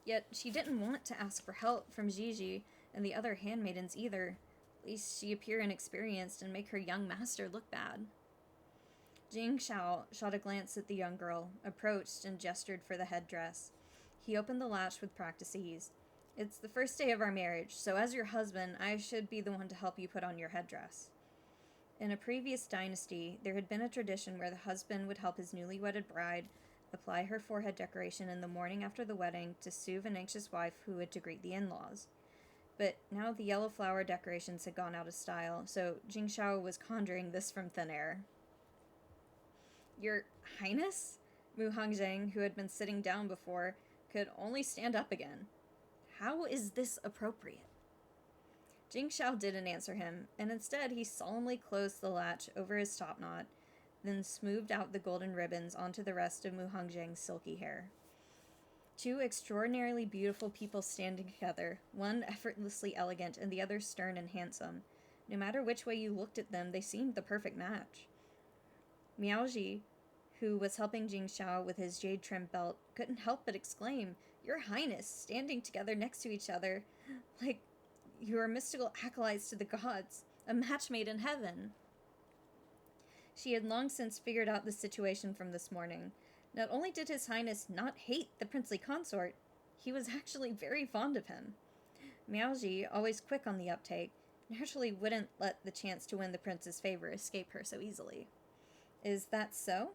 Yet she didn't want to ask for help from Gigi and the other handmaidens either, lest she appear inexperienced and make her young master look bad. Jingshao shot a glance at the young girl, approached, and gestured for the headdress. He opened the latch with practice ease. "It's the first day of our marriage, so as your husband, I should be the one to help you put on your headdress." In a previous dynasty, there had been a tradition where the husband would help his newly wedded bride apply her forehead decoration in the morning after the wedding to soothe an anxious wife who had to greet the in-laws. But now the yellow flower decorations had gone out of style, so Jingshao was conjuring this from thin air. "Your Highness?" Mu Hongzhang, who had been sitting down before, could only stand up again. "How is this appropriate?" Jingshao didn't answer him, and instead he solemnly closed the latch over his topknot, then smoothed out the golden ribbons onto the rest of Mu Hongzhang's silky hair. 2 extraordinarily beautiful people standing together, one effortlessly elegant and the other stern and handsome. No matter which way you looked at them, they seemed the perfect match. Miaoji, who was helping Jing Xiao with his jade-trimmed belt, couldn't help but exclaim, "Your Highness, standing together next to each other, like you are mystical acolytes to the gods, a match made in heaven." She had long since figured out the situation from this morning. Not only did His Highness not hate the princely consort, he was actually very fond of him. Miaoji, always quick on the uptake, naturally wouldn't let the chance to win the prince's favor escape her so easily. Is that so?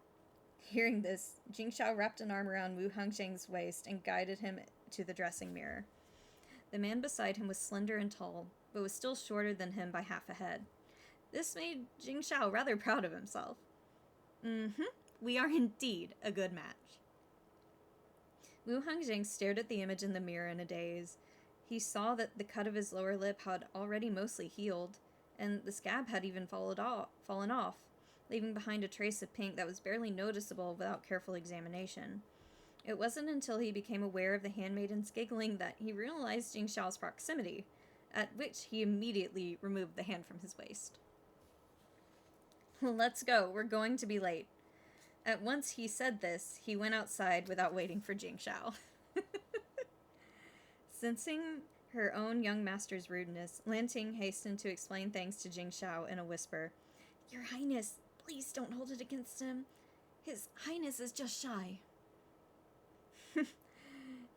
Hearing this, Jing Xiao wrapped an arm around Wu Hongzheng's waist and guided him to the dressing mirror. The man beside him was slender and tall, but was still shorter than him by half a head. This made Jing Xiao rather proud of himself. We are indeed a good match. Wu Hongzheng stared at the image in the mirror in a daze. He saw that the cut of his lower lip had already mostly healed, and the scab had even fallen off, leaving behind a trace of pink that was barely noticeable without careful examination. It wasn't until he became aware of the handmaiden's giggling that he realized Jing Xiao's proximity, at which he immediately removed the hand from his waist. "Let's go, we're going to be late." At once he said this, he went outside without waiting for Jing Xiao. Sensing her own young master's rudeness, Lanting hastened to explain things to Jing Xiao in a whisper. "Your Highness, please don't hold it against him. His Highness is just shy."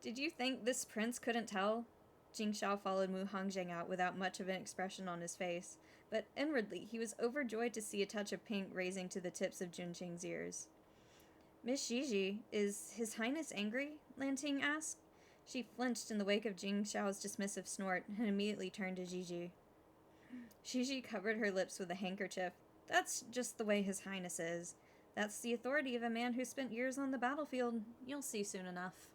Did you think this prince couldn't tell? Jing Xiao followed Wu Hongzheng out without much of an expression on his face, but inwardly he was overjoyed to see a touch of pink raising to the tips of Junqing's ears. "Miss Gigi, is His Highness angry?" Lanting asked. She flinched in the wake of Jing Xiao's dismissive snort and immediately turned to Gigi. Gigi covered her lips with a handkerchief. "That's just the way His Highness is. That's the authority of a man who spent years on the battlefield. You'll see soon enough."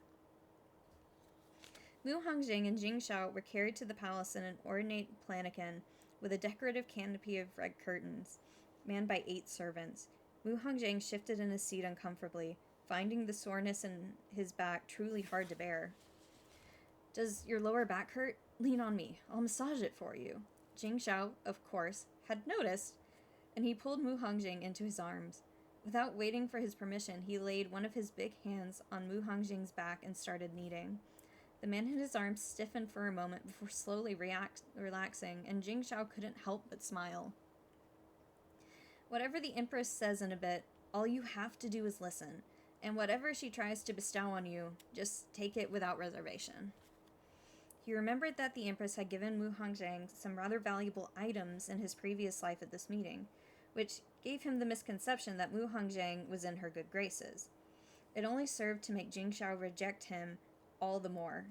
Wu Hongzheng and Jing Xiao were carried to the palace in an ornate palanquin with a decorative canopy of red curtains, manned by 8 servants. Wu Hongzheng shifted in his seat uncomfortably, finding the soreness in his back truly hard to bear. "Does your lower back hurt? Lean on me. I'll massage it for you." Jing Xiao, of course, had noticed, and he pulled Wu Hongzheng into his arms. Without waiting for his permission, he laid one of his big hands on Wu Hongzheng's back and started kneading. The man in his arms stiffened for a moment before slowly relaxing, and Jing Xiao couldn't help but smile. "Whatever the Empress says in a bit, all you have to do is listen, and whatever she tries to bestow on you, just take it without reservation." He remembered that the Empress had given Wu Hongzheng some rather valuable items in his previous life at this meeting, which gave him the misconception that Wu Hongzheng was in her good graces. It only served to make Jing Xiao reject him all the more.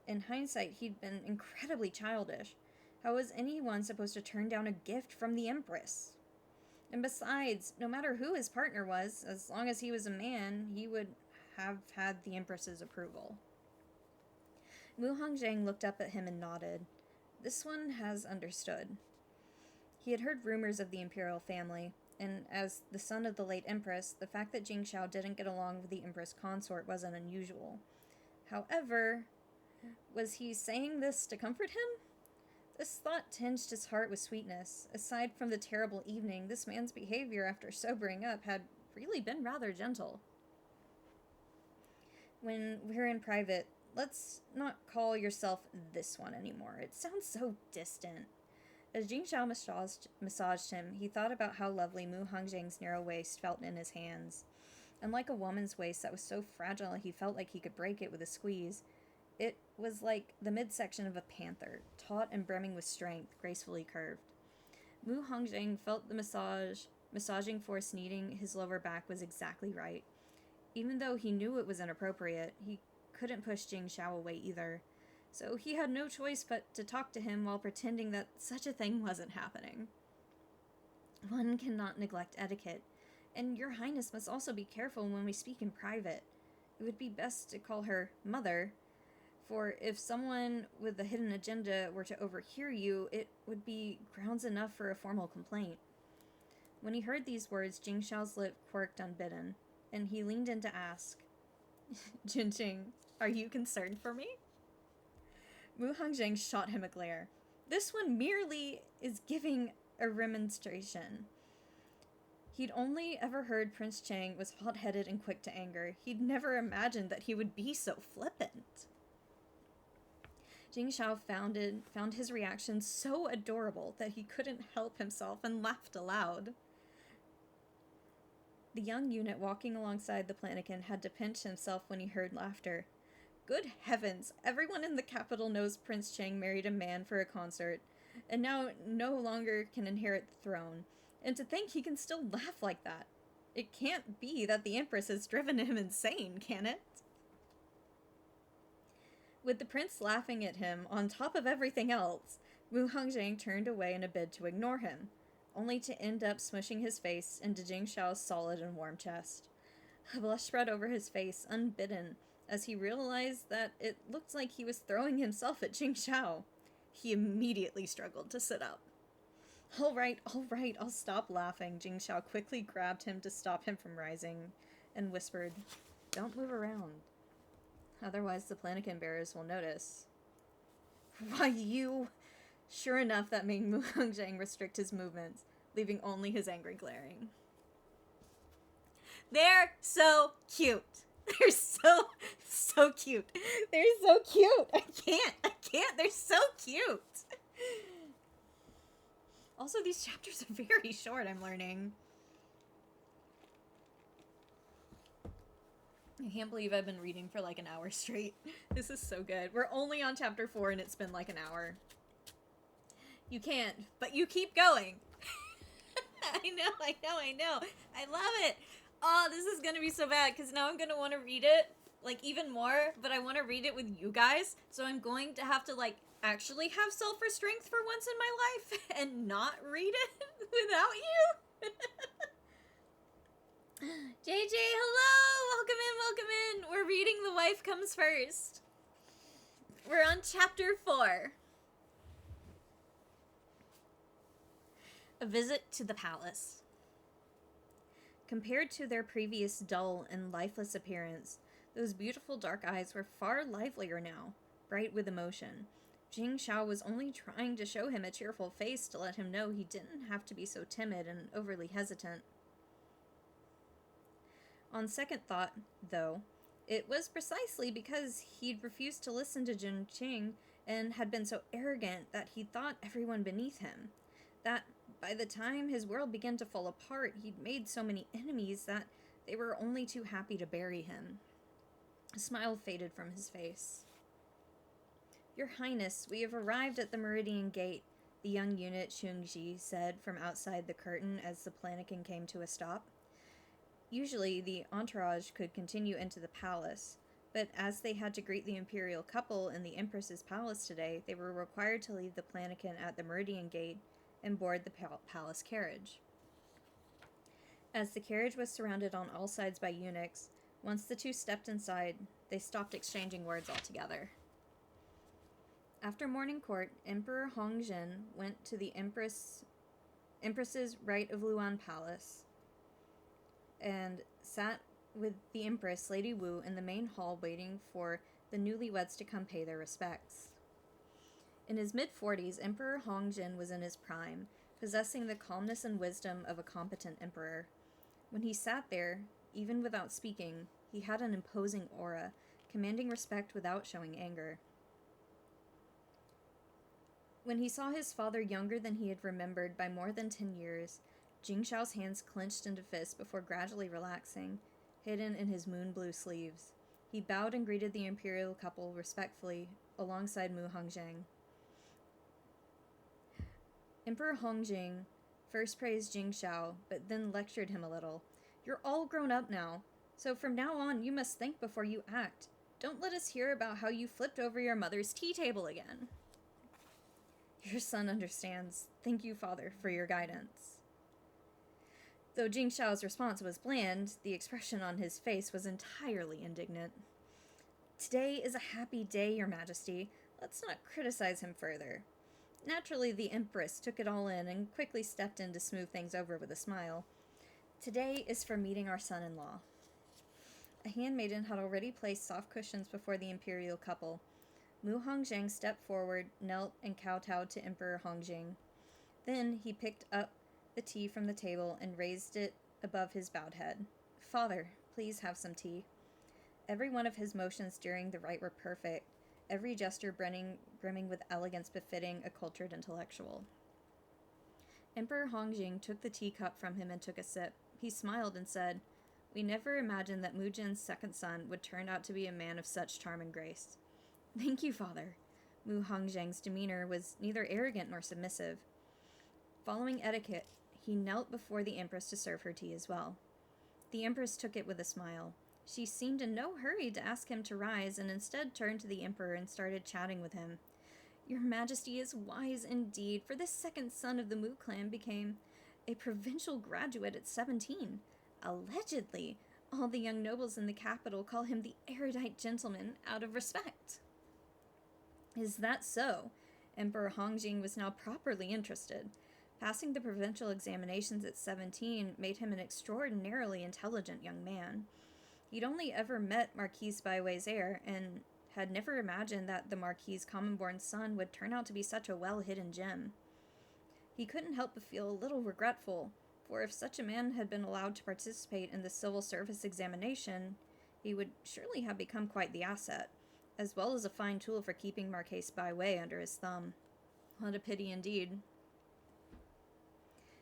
In hindsight, he'd been incredibly childish. How was anyone supposed to turn down a gift from the Empress? And besides, no matter who his partner was, as long as he was a man, he would have had the Empress's approval. Wu Hongzheng looked up at him and nodded. This one has understood. He had heard rumors of the imperial family, and as the son of the late Empress, the fact that Jing Xiao didn't get along with the Empress consort wasn't unusual. However, was he saying this to comfort him? This thought tinged his heart with sweetness. Aside from the terrible evening, this man's behavior after sobering up had really been rather gentle. "When we're in private, let's not call yourself this one anymore. It sounds so distant." As Jing Xiao massaged him, he thought about how lovely Wu Hongzheng's narrow waist felt in his hands. Unlike a woman's waist that was so fragile he felt like he could break it with a squeeze, it was like the midsection of a panther, taut and brimming with strength, gracefully curved. Wu Hongzheng felt the massaging force kneading his lower back was exactly right. Even though he knew it was inappropriate, he couldn't push Jing Xiao away either. So he had no choice but to talk to him while pretending that such a thing wasn't happening. One cannot neglect etiquette, and your Highness must also be careful when we speak in private. It would be best to call her Mother, for if someone with a hidden agenda were to overhear you, it would be grounds enough for a formal complaint. When he heard these words, Jing Xiao's lip quirked unbidden, and he leaned in to ask, "Jinjing, are you concerned for me?" Wu Hongzheng shot him a glare. This one merely is giving a remonstration. He'd only ever heard Prince Chang was hot-headed and quick to anger. He'd never imagined that he would be so flippant. Jing Shao found his reaction so adorable that he couldn't help himself and laughed aloud. The young unit walking alongside the plannikin had to pinch himself when he heard laughter. Good heavens, everyone in the capital knows Prince Chang married a man for a concert, and now no longer can inherit the throne. And to think he can still laugh like that. It can't be that the Empress has driven him insane, can it? With the prince laughing at him on top of everything else, Wu Hongjiang turned away in a bid to ignore him, only to end up smushing his face into Jing Shao's solid and warm chest. A blush spread over his face, unbidden, as he realized that it looked like he was throwing himself at Jing Shao. He immediately struggled to sit up. All right, I'll stop laughing. Jing Shao quickly grabbed him to stop him from rising and whispered, "Don't move around. Otherwise the plannikin bearers will notice." "Why, you..." Sure enough, that made Mu Hongjiang restrict his movements, leaving only his anger glaring. They're so cute. They're so cute. They're so cute. I can't. They're so cute. Also, these chapters are very short, I'm learning. I can't believe I've been reading for like an hour straight. This is so good. We're only on chapter 4 and it's been like an hour. You can't, but you keep going. I know. I love it. Oh, this is gonna be so bad because now I'm gonna want to read it like even more, but I want to read it with you guys. So I'm going to have to like actually have self-restraint for once in my life and not read it without you. JJ, hello! Welcome in. We're reading The Wife Comes First. We're on chapter 4. A visit to the palace. Compared to their previous dull and lifeless appearance, those beautiful dark eyes were far livelier now, bright with emotion. Jing Shao was only trying to show him a cheerful face to let him know he didn't have to be so timid and overly hesitant. On second thought, though, it was precisely because he'd refused to listen to Jin Qing and had been so arrogant that he thought everyone beneath him, that by the time his world began to fall apart, he'd made so many enemies that they were only too happy to bury him. A smile faded from his face. "Your Highness, we have arrived at the Meridian Gate," the young unit Xunji said from outside the curtain as the plannikin came to a stop. Usually, the entourage could continue into the palace, but as they had to greet the imperial couple in the Empress's palace today, they were required to leave the plannikin at the Meridian Gate and board the palace carriage. As the carriage was surrounded on all sides by eunuchs, once the two stepped inside, they stopped exchanging words altogether. After morning court, Emperor Hongzhen went to the Empress's right of Luan Palace and sat with the Empress, Lady Wu, in the main hall waiting for the newlyweds to come pay their respects. In his mid-40s, Emperor Hongzhen was in his prime, possessing the calmness and wisdom of a competent emperor. When he sat there, even without speaking, he had an imposing aura, commanding respect without showing anger. When he saw his father younger than he had remembered by more than 10 years, Jing Shao's hands clenched into fists before gradually relaxing, hidden in his moon-blue sleeves. He bowed and greeted the imperial couple respectfully, alongside Mu Hongjiang. Emperor Hongjing first praised Jing Shao, but then lectured him a little. "You're all grown up now, so from now on you must think before you act. Don't let us hear about how you flipped over your mother's tea table again." "Your son understands. Thank you, father, for your guidance." Though Jing Shao's response was bland, the expression on his face was entirely indignant. "Today is a happy day, your majesty. Let's not criticize him further." Naturally, the Empress took it all in and quickly stepped in to smooth things over with a smile. "Today is for meeting our son-in-law." A handmaiden had already placed soft cushions before the imperial couple. Mu Hongjiang stepped forward, knelt, and kowtowed to Emperor Hongjing. Then he picked up the tea from the table and raised it above his bowed head. "Father, please have some tea." Every one of his motions during the rite were perfect, every gesture brimming with elegance befitting a cultured intellectual. Emperor Hongjing took the teacup from him and took a sip. He smiled and said, "We never imagined that Mujin's second son would turn out to be a man of such charm and grace." "Thank you, father." Mu Hongjing's demeanor was neither arrogant nor submissive. Following etiquette, he knelt before the Empress to serve her tea as well. The Empress took it with a smile. She seemed in no hurry to ask him to rise, and instead turned to the Emperor and started chatting with him. "Your Majesty is wise indeed, for this second son of the Mu clan became a provincial graduate at 17. Allegedly, all the young nobles in the capital call him the erudite gentleman out of respect." "Is that so?" Emperor Hongjing was now properly interested. Passing the provincial examinations at 17 made him an extraordinarily intelligent young man. He'd only ever met Marquis Baiwei's heir, and had never imagined that the Marquis' common-born son would turn out to be such a well-hidden gem. He couldn't help but feel a little regretful, for if such a man had been allowed to participate in the civil service examination, he would surely have become quite the asset, as well as a fine tool for keeping Marquis Baiwei under his thumb. What a pity indeed.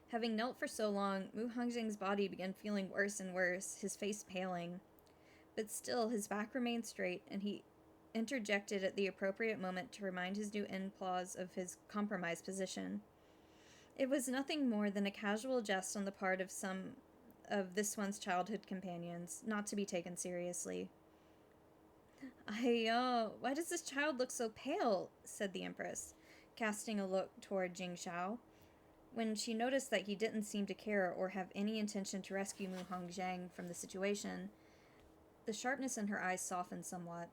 Having knelt for so long, Mu Hongjing's body began feeling worse and worse, his face paling. But still, his back remained straight, and he interjected at the appropriate moment to remind his new in-laws of his compromised position. It was nothing more than a casual jest on the part of some of this one's childhood companions, not to be taken seriously. Why does this child look so pale?" said the Empress, casting a look toward Jing Shao. When she noticed that he didn't seem to care or have any intention to rescue Mu Hongjing from the situation, the sharpness in her eyes softened somewhat.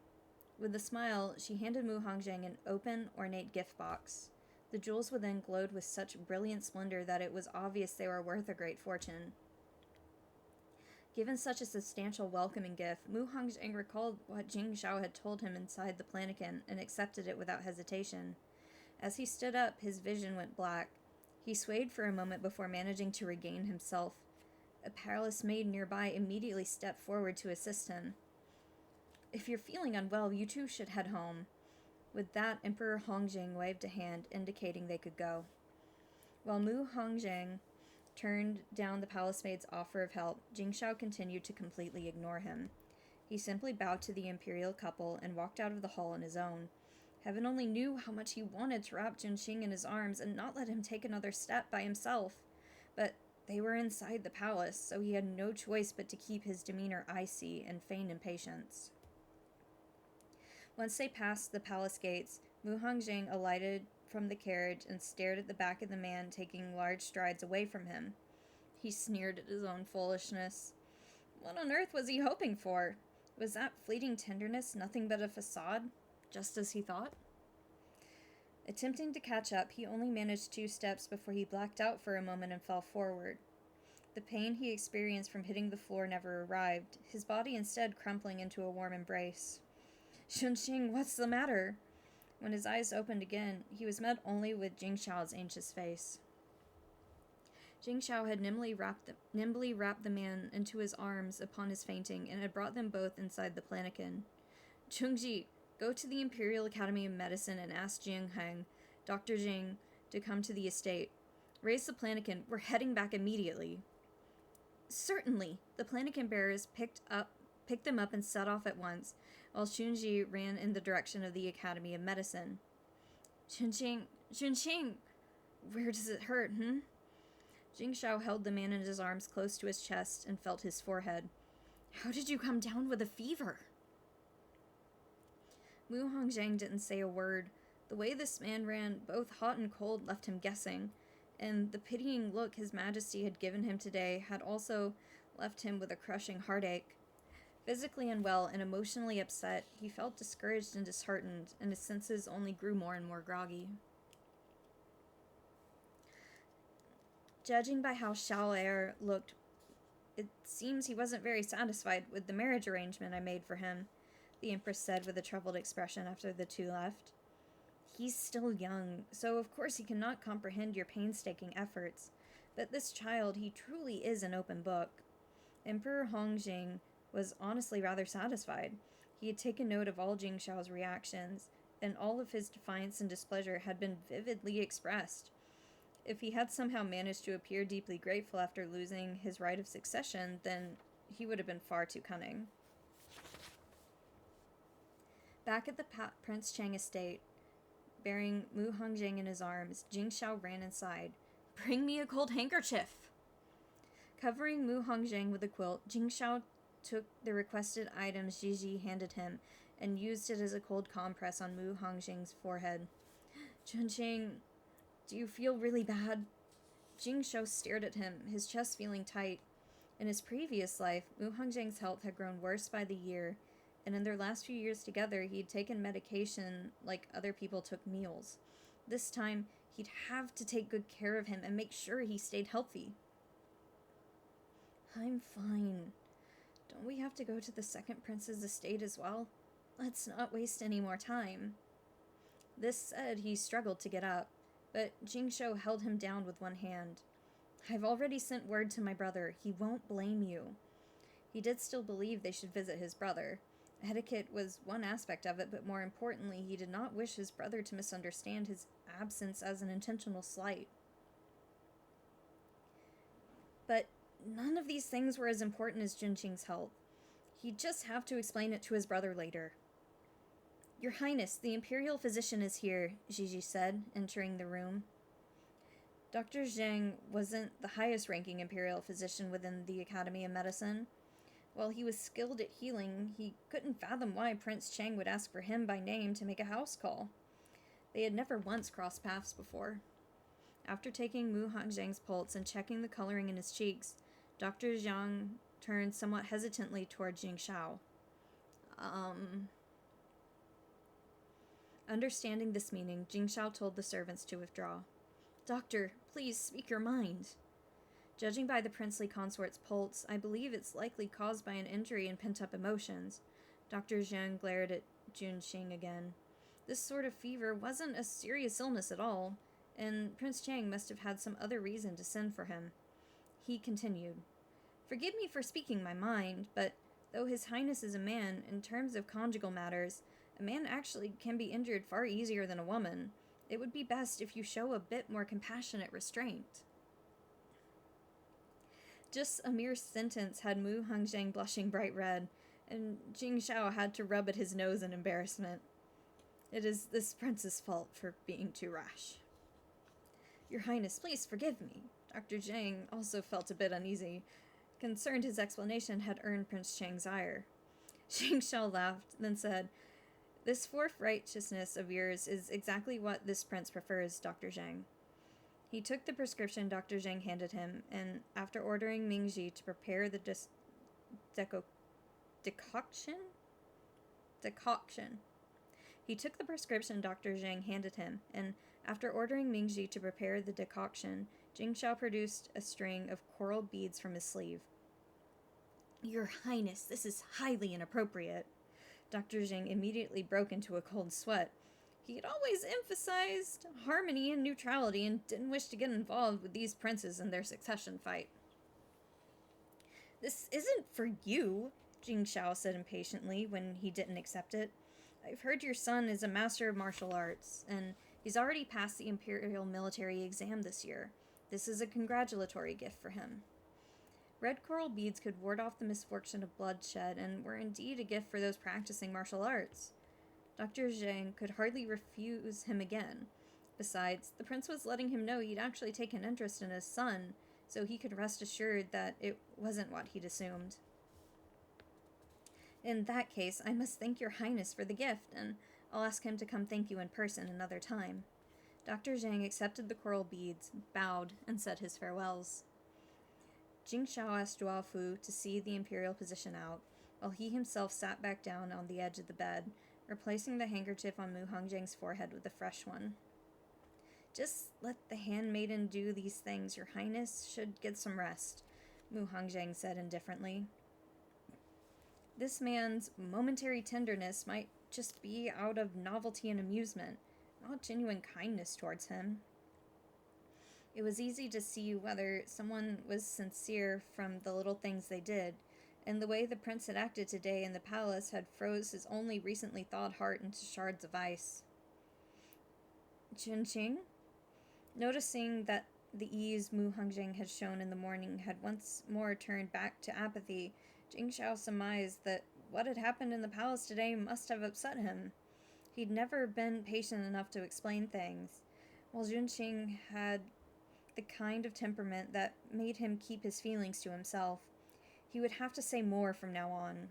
With a smile, she handed Mu Hongjing an open, ornate gift box. The jewels within glowed with such brilliant splendor that it was obvious they were worth a great fortune. Given such a substantial welcoming gift, Mu Hongjing recalled what Jing Shao had told him inside the plannikin and accepted it without hesitation. As he stood up, his vision went black. He swayed for a moment before managing to regain himself. A palace maid nearby immediately stepped forward to assist him. "If you're feeling unwell, you two should head home." With that, Emperor Hongjing waved a hand, indicating they could go. While Mu Hongjing turned down the palace maid's offer of help, Jing Shao continued to completely ignore him. He simply bowed to the imperial couple and walked out of the hall on his own. Heaven only knew how much he wanted to wrap Junxing in his arms and not let him take another step by himself. But they were inside the palace, so he had no choice but to keep his demeanor icy and feign impatience. Once they passed the palace gates, Mu Hongjing alighted from the carriage and stared at the back of the man taking large strides away from him. He sneered at his own foolishness. What on earth was he hoping for? Was that fleeting tenderness nothing but a facade, just as he thought? Attempting to catch up, he only managed 2 steps before he blacked out for a moment and fell forward. The pain he experienced from hitting the floor never arrived, his body instead crumpling into a warm embrace. "Junxing, what's the matter?" When his eyes opened again, he was met only with Jing Shao's anxious face. Jing Shao had nimbly wrapped the man into his arms upon his fainting and had brought them both inside the plannikin. "Chungji, go to the Imperial Academy of Medicine and ask Jiang Heng, Dr. Jing, to come to the estate. Raise the plannikin. We're heading back immediately." "Certainly." The plannikin bearers picked them up and set off at once, while Shunji ran in the direction of the Academy of Medicine. Junxing, where does it hurt, Jing Shao held the man in his arms close to his chest and felt his forehead. "How did you come down with a fever?" Mu Hongjing didn't say a word. The way this man ran, both hot and cold, left him guessing, and the pitying look His Majesty had given him today had also left him with a crushing heartache. Physically unwell and emotionally upset, he felt discouraged and disheartened, and his senses only grew more and more groggy. Judging by how Xiao Er looked, it seems he wasn't very satisfied with the marriage arrangement I made for him, the Empress said with a troubled expression after the two left. He's still young, so of course he cannot comprehend your painstaking efforts. But this child, he truly is an open book. Emperor Hongjing was honestly rather satisfied. He had taken note of all Jing Shao's reactions, and all of his defiance and displeasure had been vividly expressed. If he had somehow managed to appear deeply grateful after losing his right of succession, then he would have been far too cunning. Back at the Prince Chang estate, bearing Mu Hongjing in his arms, Jing Shao ran inside. "Bring me a cold handkerchief!" Covering Mu Hongjing with a quilt, Jing Shao took the requested items Gigi handed him and used it as a cold compress on Mu Hongjing's forehead. "Chunqing, do you feel really bad?" Jing Shao stared at him, his chest feeling tight. In his previous life, Mu Hongjing's health had grown worse by the year, and in their last few years together, he'd taken medication like other people took meals. This time, he'd have to take good care of him and make sure he stayed healthy. "I'm fine. Don't we have to go to the second prince's estate as well? Let's not waste any more time." This said, he struggled to get up, but Jing Shao held him down with one hand. "I've already sent word to my brother. He won't blame you." He did still believe they should visit his brother. Etiquette was one aspect of it, but more importantly, he did not wish his brother to misunderstand his absence as an intentional slight. But none of these things were as important as Junqing's health. He'd just have to explain it to his brother later. "Your Highness, the Imperial Physician is here," Gigi said, entering the room. Dr. Zhang wasn't the highest-ranking Imperial Physician within the Academy of Medicine. While he was skilled at healing, he couldn't fathom why Prince Chang would ask for him by name to make a house call. They had never once crossed paths before. After taking Mu Hongjing's pulse and checking the coloring in his cheeks, Dr. Zhang turned somewhat hesitantly toward Jing Shao. Understanding this meaning, Jing Shao told the servants to withdraw. "Doctor, please speak your mind." "Judging by the princely consort's pulse, I believe it's likely caused by an injury and pent-up emotions." Dr. Zhang glared at Junqing again. This sort of fever wasn't a serious illness at all, and Prince Chang must have had some other reason to send for him. He continued, "Forgive me for speaking my mind, but though His Highness is a man, in terms of conjugal matters, a man actually can be injured far easier than a woman. It would be best if you show a bit more compassionate restraint." Just a mere sentence had Mu Hongjing blushing bright red, and Jing Shao had to rub at his nose in embarrassment. "It is this prince's fault for being too rash." "Your Highness, please forgive me." Dr. Zhang also felt a bit uneasy, concerned his explanation had earned Prince Chang's ire. Jing Shao laughed, then said, "This forthrighteousness of yours is exactly what this prince prefers, Dr. Zhang." He took the prescription Dr. Zhang handed him, and after ordering Mingji to prepare the decoction? He took the prescription Dr. Zhang handed him, and after ordering Mingji to prepare the decoction, Jing Shao produced a string of coral beads from his sleeve. "Your Highness, this is highly inappropriate." Dr. Zhang immediately broke into a cold sweat. He had always emphasized harmony and neutrality and didn't wish to get involved with these princes in their succession fight. "This isn't for you," Jing Shao said impatiently when he didn't accept it. "I've heard your son is a master of martial arts, and he's already passed the Imperial military exam this year. This is a congratulatory gift for him." Red coral beads could ward off the misfortune of bloodshed and were indeed a gift for those practicing martial arts. Dr. Zhang could hardly refuse him again. Besides, the prince was letting him know he'd actually taken interest in his son, so he could rest assured that it wasn't what he'd assumed. "In that case, I must thank your Highness for the gift, and I'll ask him to come thank you in person another time." Dr. Zhang accepted the coral beads, bowed, and said his farewells. Jing Shao asked Duafu to see the imperial physician out, while he himself sat back down on the edge of the bed, replacing the handkerchief on Mu Hongjing's forehead with a fresh one. "Just let the handmaiden do these things. Your Highness should get some rest," Mu Hongjing said indifferently. This man's momentary tenderness might just be out of novelty and amusement. not genuine kindness towards him. It was easy to see whether someone was sincere from the little things they did, and the way the prince had acted today in the palace had froze his only recently thawed heart into shards of ice. Junqing, noticing that the ease Mu Hongjing had shown in the morning had once more turned back to apathy, Jing Shao surmised that what had happened in the palace today must have upset him. He'd never been patient enough to explain things, while Junqing had the kind of temperament that made him keep his feelings to himself. He would have to say more from now on.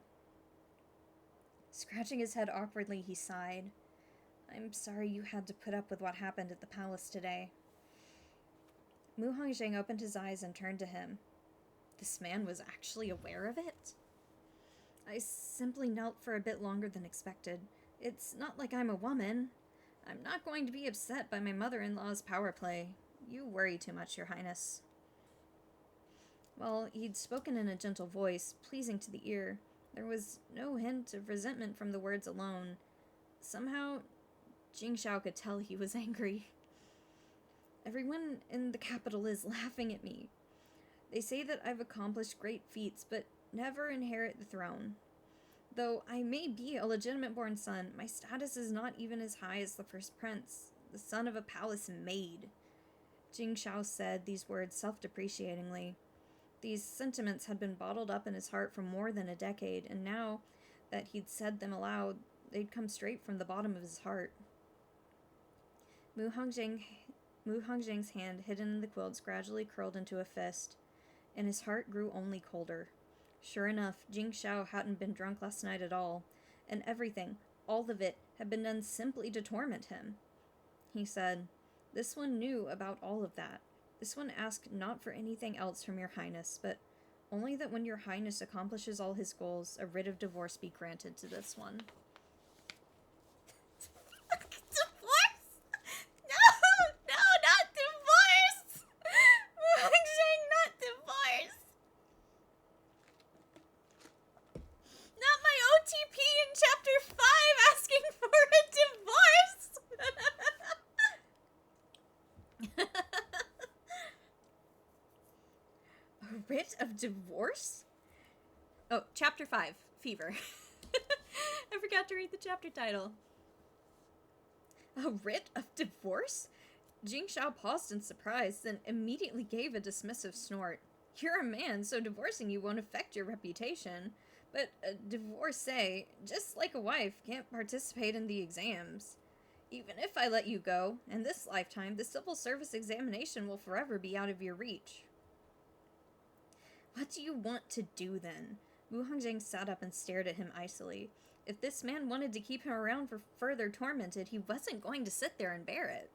Scratching his head awkwardly, he sighed. I'm sorry you had to put up with what happened at the palace today. Mu Hongjing opened his eyes and turned to him. This man was actually aware of it? I simply knelt for a bit longer than expected. It's not like I'm a woman. I'm not going to be upset by my mother-in-law's power play. You worry too much, Your Highness. While he'd spoken in a gentle voice, pleasing to the ear, there was no hint of resentment from the words alone. Somehow, Jing Shao could tell he was angry. Everyone in the capital is laughing at me. They say that I've accomplished great feats, but never inherit the throne. Though I may be a legitimate-born son, my status is not even as high as the first prince, the son of a palace maid. Jing Shao said these words self-depreciatingly. These sentiments had been bottled up in his heart for more than a decade, and now that he'd said them aloud, they'd come straight from the bottom of his heart. Mu Hongjing's hand, hidden in the quilts, gradually curled into a fist, and his heart grew only colder. Sure enough, Jing Shao hadn't been drunk last night at all, and everything, all of it, had been done simply to torment him. He said, This one knew about all of that. This one asked not for anything else from Your Highness, but only that when Your Highness accomplishes all his goals, a writ of divorce be granted to this one. Divorce? No, not divorce! Wangsheng, not divorce! Not my OTP in chapter 5 asking for a divorce! A writ of divorce? Oh, chapter 5, Fever. I forgot to read the chapter title. A writ of divorce? Jing Shao paused in surprise, then immediately gave a dismissive snort. You're a man, so divorcing you won't affect your reputation. But a divorcee, just like a wife, can't participate in the exams. Even if I let you go, in this lifetime, the civil service examination will forever be out of your reach. What do you want to do, then? Mu Hongjing sat up and stared at him icily. If this man wanted to keep him around for further tormented, he wasn't going to sit there and bear it.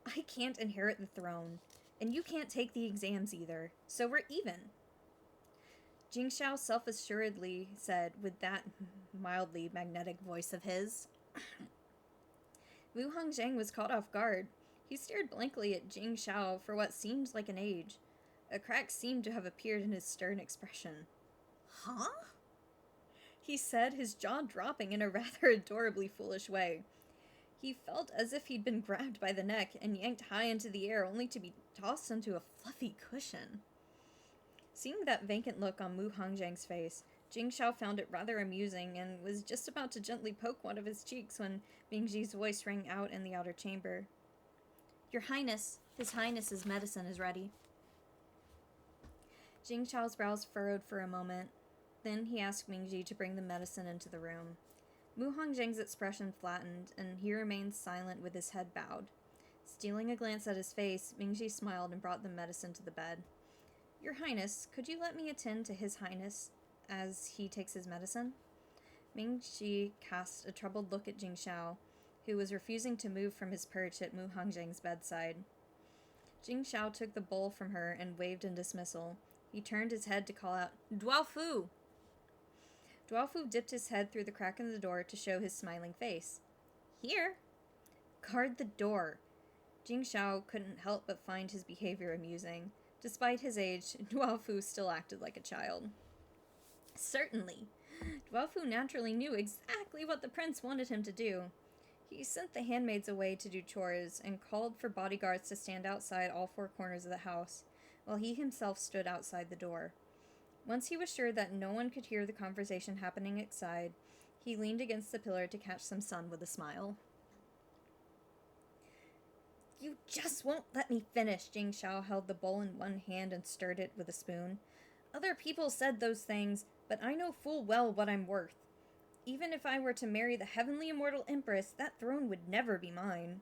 I can't inherit the throne, and you can't take the exams either, so we're even. Jing Shao self-assuredly said with that mildly magnetic voice of his. Wu Hongzhang was caught off guard. He stared blankly at Jing Shao for what seemed like an age. A crack seemed to have appeared in his stern expression. Huh? He said, his jaw dropping in a rather adorably foolish way. He felt as if he'd been grabbed by the neck and yanked high into the air only to be tossed into a fluffy cushion. Seeing that vacant look on Mu Hongzhang's face, Jing Shao found it rather amusing and was just about to gently poke one of his cheeks when Bingji's voice rang out in the outer chamber. Your Highness, His Highness's medicine is ready. Jing Shao's brows furrowed for a moment. Then he asked Mingji to bring the medicine into the room. Mu Hongzhang's expression flattened, and he remained silent with his head bowed. Stealing a glance at his face, Mingji smiled and brought the medicine to the bed. Your Highness, could you let me attend to His Highness as he takes his medicine? Mingji cast a troubled look at Jing Shao, who was refusing to move from his perch at Mu Hongzhang's bedside. Jing Shao took the bowl from her and waved in dismissal. He turned his head to call out, Duaofu! Duaofu dipped his head through the crack in the door to show his smiling face. Here! Guard the door! Jing Shao couldn't help but find his behavior amusing. Despite his age, Duaofu still acted like a child. Certainly. Duaofu naturally knew exactly what the prince wanted him to do. He sent the handmaids away to do chores and called for bodyguards to stand outside all four corners of the house, while he himself stood outside the door. Once he was sure that no one could hear the conversation happening outside, he leaned against the pillar to catch some sun with a smile. You just won't let me finish. Jing Shao held the bowl in one hand and stirred it with a spoon. Other people said those things, but I know full well what I'm worth. Even if I were to marry the heavenly immortal empress, that throne would never be mine.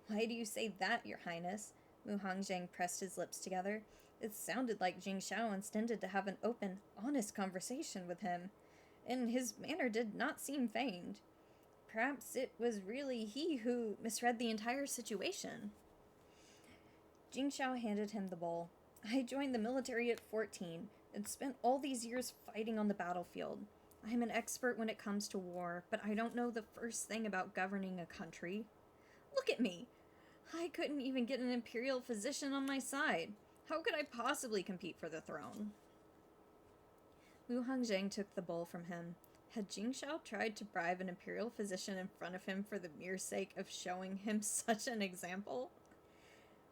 Why do you say that, your highness? Mu Hongzhang pressed his lips together. It sounded like Jing Shao intended to have an open, honest conversation with him, and his manner did not seem feigned. Perhaps it was really he who misread the entire situation. Jing Shao handed him the bowl. I joined the military at 14 and spent all these years fighting on the battlefield. I am an expert when it comes to war, but I don't know the first thing about governing a country. Look at me! I couldn't even get an imperial physician on my side. How could I possibly compete for the throne? Mu Hongzhang took the bowl from him. Had Jing Shao tried to bribe an imperial physician in front of him for the mere sake of showing him such an example?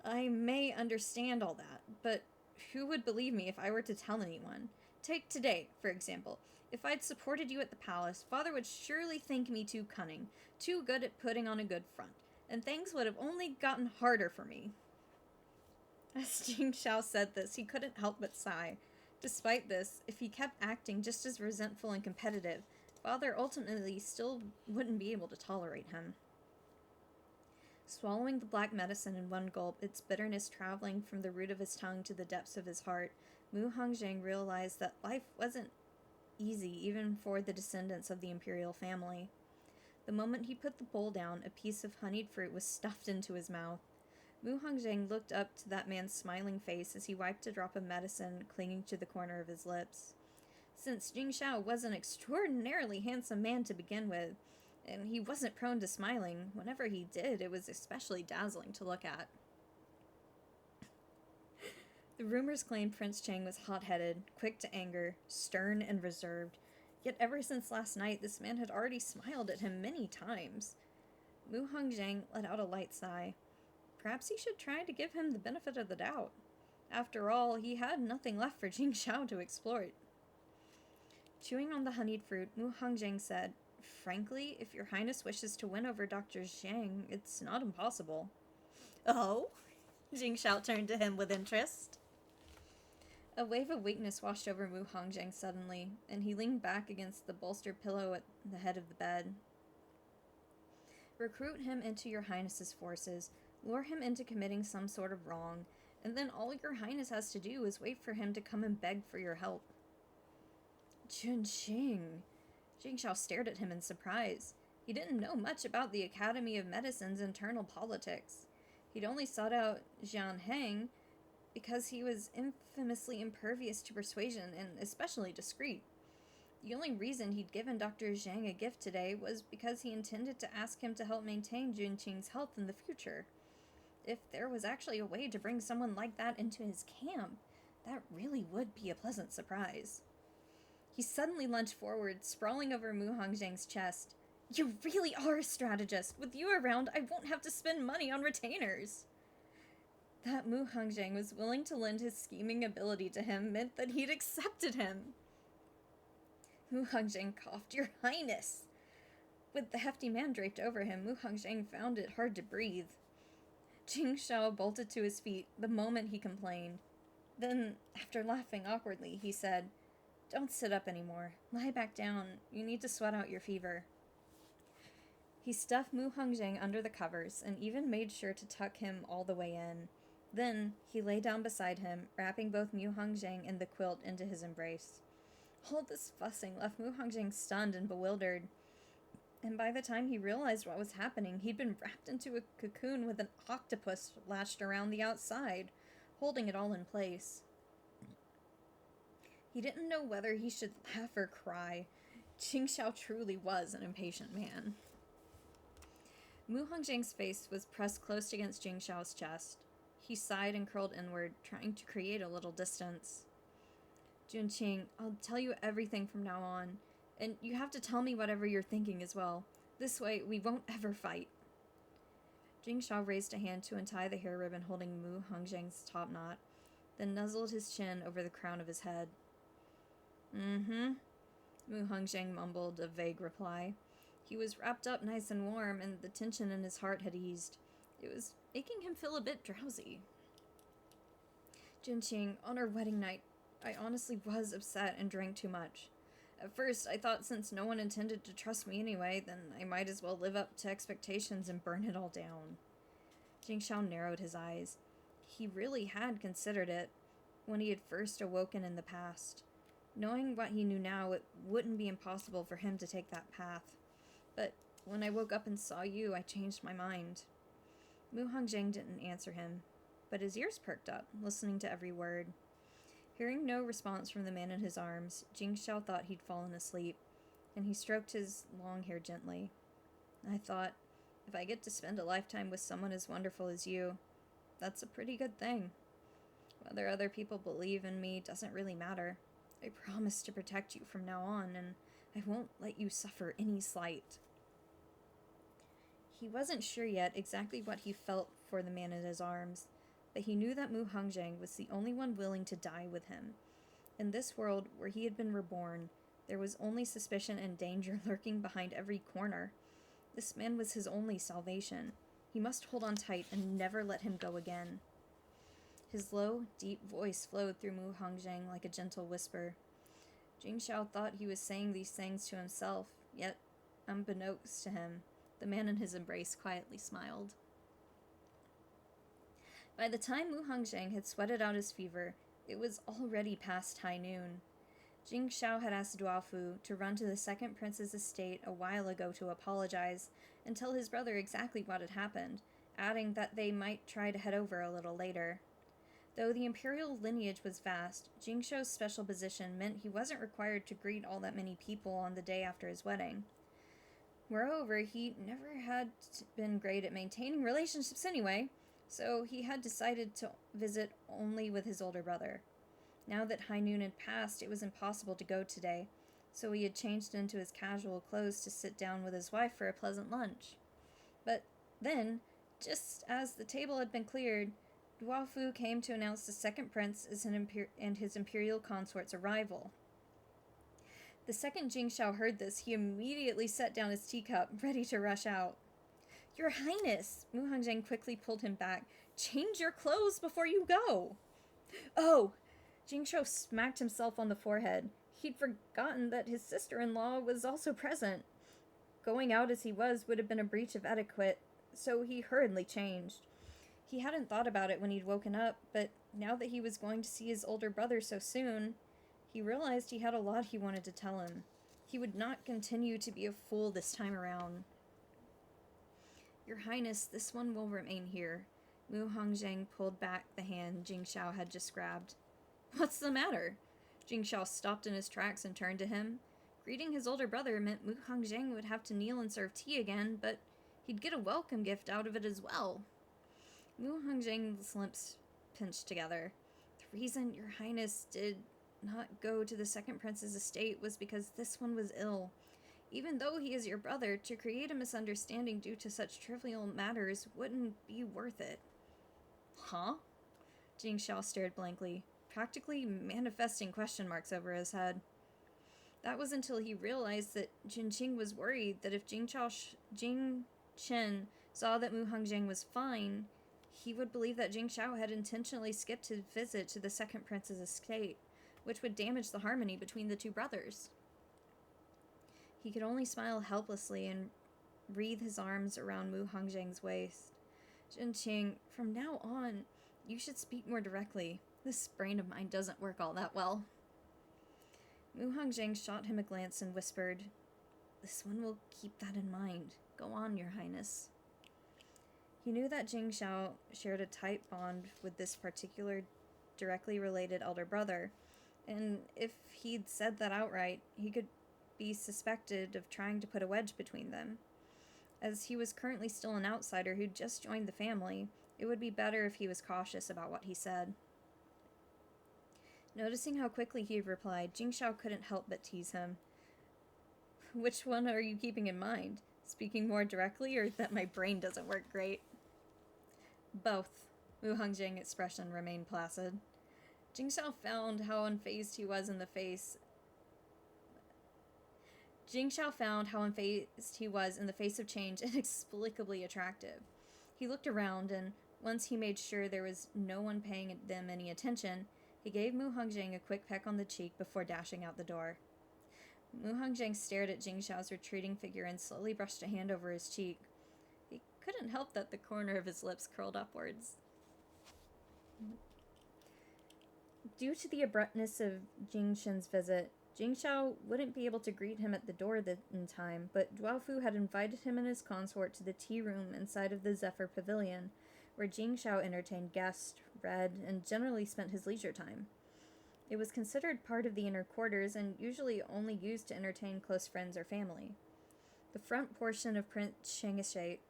I may understand all that, but who would believe me if I were to tell anyone? Take today, for example. If I'd supported you at the palace, Father would surely think me too cunning, too good at putting on a good front, and things would have only gotten harder for me. As Jing Shao said this, he couldn't help but sigh. Despite this, if he kept acting just as resentful and competitive, Father ultimately still wouldn't be able to tolerate him. Swallowing the black medicine in one gulp, its bitterness traveling from the root of his tongue to the depths of his heart, Mu Hongzhang realized that life wasn't easy even for the descendants of the imperial family. The moment he put the bowl down, a piece of honeyed fruit was stuffed into his mouth. Mu Hongzhang looked up to that man's smiling face as he wiped a drop of medicine clinging to the corner of his lips. Since Jing Shao was an extraordinarily handsome man to begin with, and he wasn't prone to smiling, whenever he did, it was especially dazzling to look at. The rumors claimed Prince Chang was hot-headed, quick to anger, stern and reserved, yet ever since last night this man had already smiled at him many times. Mu Hongzhang let out a light sigh. Perhaps he should try to give him the benefit of the doubt. After all, he had nothing left for Jing Shao to exploit. Chewing on the honeyed fruit, Mu Hongzhang said, Frankly, if your highness wishes to win over Dr. Zhang, it's not impossible. Oh? Jing Shao turned to him with interest. A wave of weakness washed over Mu Hongzhang suddenly, and he leaned back against the bolstered pillow at the head of the bed. Recruit him into your highness's forces, lure him into committing some sort of wrong, and then all your highness has to do is wait for him to come and beg for your help. Junqing. Jing Shao stared at him in surprise. He didn't know much about the Academy of Medicine's internal politics. He'd only sought out Jian Heng because he was infamously impervious to persuasion and especially discreet. The only reason he'd given Dr. Zhang a gift today was because he intended to ask him to help maintain Junqing's health in the future. If there was actually a way to bring someone like that into his camp, that really would be a pleasant surprise. He suddenly lunged forward, sprawling over Mu Hongzhang's chest. You really are a strategist. With you around, I won't have to spend money on retainers. That Mu Hongzhang was willing to lend his scheming ability to him meant that he'd accepted him. Mu Hongzhang coughed, Your Highness. With the hefty man draped over him, Mu Hongzhang found it hard to breathe. Jing Shao bolted to his feet the moment he complained. Then, after laughing awkwardly, he said, Don't sit up anymore. Lie back down. You need to sweat out your fever. He stuffed Mu Hongzhang under the covers and even made sure to tuck him all the way in. Then, he lay down beside him, wrapping both Mu Hongzhang and the quilt into his embrace. All this fussing left Mu Hongzhang stunned and bewildered. And by the time he realized what was happening, he'd been wrapped into a cocoon with an octopus lashed around the outside, holding it all in place. He didn't know whether he should laugh or cry. Jing Shao truly was an impatient man. Mu Hongzhang's face was pressed close against Jing Shao's chest. He sighed and curled inward, trying to create a little distance. Junqing, I'll tell you everything from now on, and you have to tell me whatever you're thinking as well. This way, we won't ever fight. Jingxiao raised a hand to untie the hair ribbon holding Mu Hongzheng's top knot, then nuzzled his chin over the crown of his head. Mm-hmm. Mu Hongzheng mumbled a vague reply. He was wrapped up nice and warm, and the tension in his heart had eased. It was making him feel a bit drowsy. Jinqing, on our wedding night, I honestly was upset and drank too much. At first, I thought since no one intended to trust me anyway, then I might as well live up to expectations and burn it all down. Jingxiao narrowed his eyes. He really had considered it when he had first awoken in the past. Knowing what he knew now, it wouldn't be impossible for him to take that path. But when I woke up and saw you, I changed my mind. Mu Hongzheng didn't answer him, but his ears perked up, listening to every word. Hearing no response from the man in his arms, Jingxiao thought he'd fallen asleep, and he stroked his long hair gently. I thought, if I get to spend a lifetime with someone as wonderful as you, that's a pretty good thing. Whether other people believe in me doesn't really matter. I promise to protect you from now on, and I won't let you suffer any slight. He wasn't sure yet exactly what he felt for the man in his arms, but he knew that Mu Hongzheng was the only one willing to die with him. In this world where he had been reborn, there was only suspicion and danger lurking behind every corner. This man was his only salvation. He must hold on tight and never let him go again. His low, deep voice flowed through Mu Hongzheng like a gentle whisper. Jingxiao thought he was saying these things to himself, yet, unbeknownst to him, the man in his embrace quietly smiled. By the time Mu Hongzheng had sweated out his fever, it was already past high noon. Jingxiao had asked Duofu to run to the second prince's estate a while ago to apologize and tell his brother exactly what had happened, adding that they might try to head over a little later. Though the imperial lineage was vast, Jingxiao's special position meant he wasn't required to greet all that many people on the day after his wedding. Moreover, he never had been great at maintaining relationships anyway, so he had decided to visit only with his older brother. Now that high noon had passed, it was impossible to go today, so he had changed into his casual clothes to sit down with his wife for a pleasant lunch. But then, just as the table had been cleared, Duofu came to announce the second prince and his imperial consort's arrival. The second Jingxiao heard this, he immediately set down his teacup, ready to rush out. Your Highness, Mu Hongzheng quickly pulled him back. Change your clothes before you go. Oh! Jingxiao smacked himself on the forehead. He'd forgotten that his sister-in-law was also present. Going out as he was would have been a breach of etiquette, so he hurriedly changed. He hadn't thought about it when he'd woken up, but now that he was going to see his older brother so soon, he realized he had a lot he wanted to tell him. He would not continue to be a fool this time around. Your Highness, this one will remain here. Mu Hongzheng pulled back the hand Jingxiao had just grabbed. What's the matter? Jingxiao stopped in his tracks and turned to him. Greeting his older brother meant Mu Hongzheng would have to kneel and serve tea again, but he'd get a welcome gift out of it as well. Mu Hongzheng's lips pinched together. The reason Your Highness did not go to the second prince's estate was because this one was ill. Even though he is your brother, to create a misunderstanding due to such trivial matters wouldn't be worth it. Huh? Jingxiao stared blankly, practically manifesting question marks over his head. That was until he realized that Jinqing was worried that if Jing Chen saw that Mu Hongzheng was fine, he would believe that Jingxiao had intentionally skipped his visit to the second prince's estate, which would damage the harmony between the two brothers. He could only smile helplessly and wreathe his arms around Mu Hongzheng's waist. Jinqing, from now on, you should speak more directly. This brain of mine doesn't work all that well. Mu Hongzheng shot him a glance and whispered, This one will keep that in mind. Go on, Your Highness. He knew that Jingxiao shared a tight bond with this particular directly related elder brother, and if he'd said that outright, he could be suspected of trying to put a wedge between them. As he was currently still an outsider who'd just joined the family, it would be better if he was cautious about what he said. Noticing how quickly he replied, Jingxiao couldn't help but tease him. Which one are you keeping in mind? Speaking more directly, or that my brain doesn't work great? Both. Wu Hongjing's expression remained placid. Jingxiao found how unfazed he was in the face of change inexplicably attractive. He looked around, and once he made sure there was no one paying them any attention, he gave Mu Hongjing a quick peck on the cheek before dashing out the door. Mu Hongjing stared at Jingxiao's retreating figure and slowly brushed a hand over his cheek. He couldn't help that the corner of his lips curled upwards. Due to the abruptness of Jingshen's visit, Jingxiao wouldn't be able to greet him at the door in time, but Duofu had invited him and his consort to the tea room inside of the Zephyr Pavilion, where Jingxiao entertained guests, read, and generally spent his leisure time. It was considered part of the inner quarters and usually only used to entertain close friends or family. The front portion of Prince Cheng Estate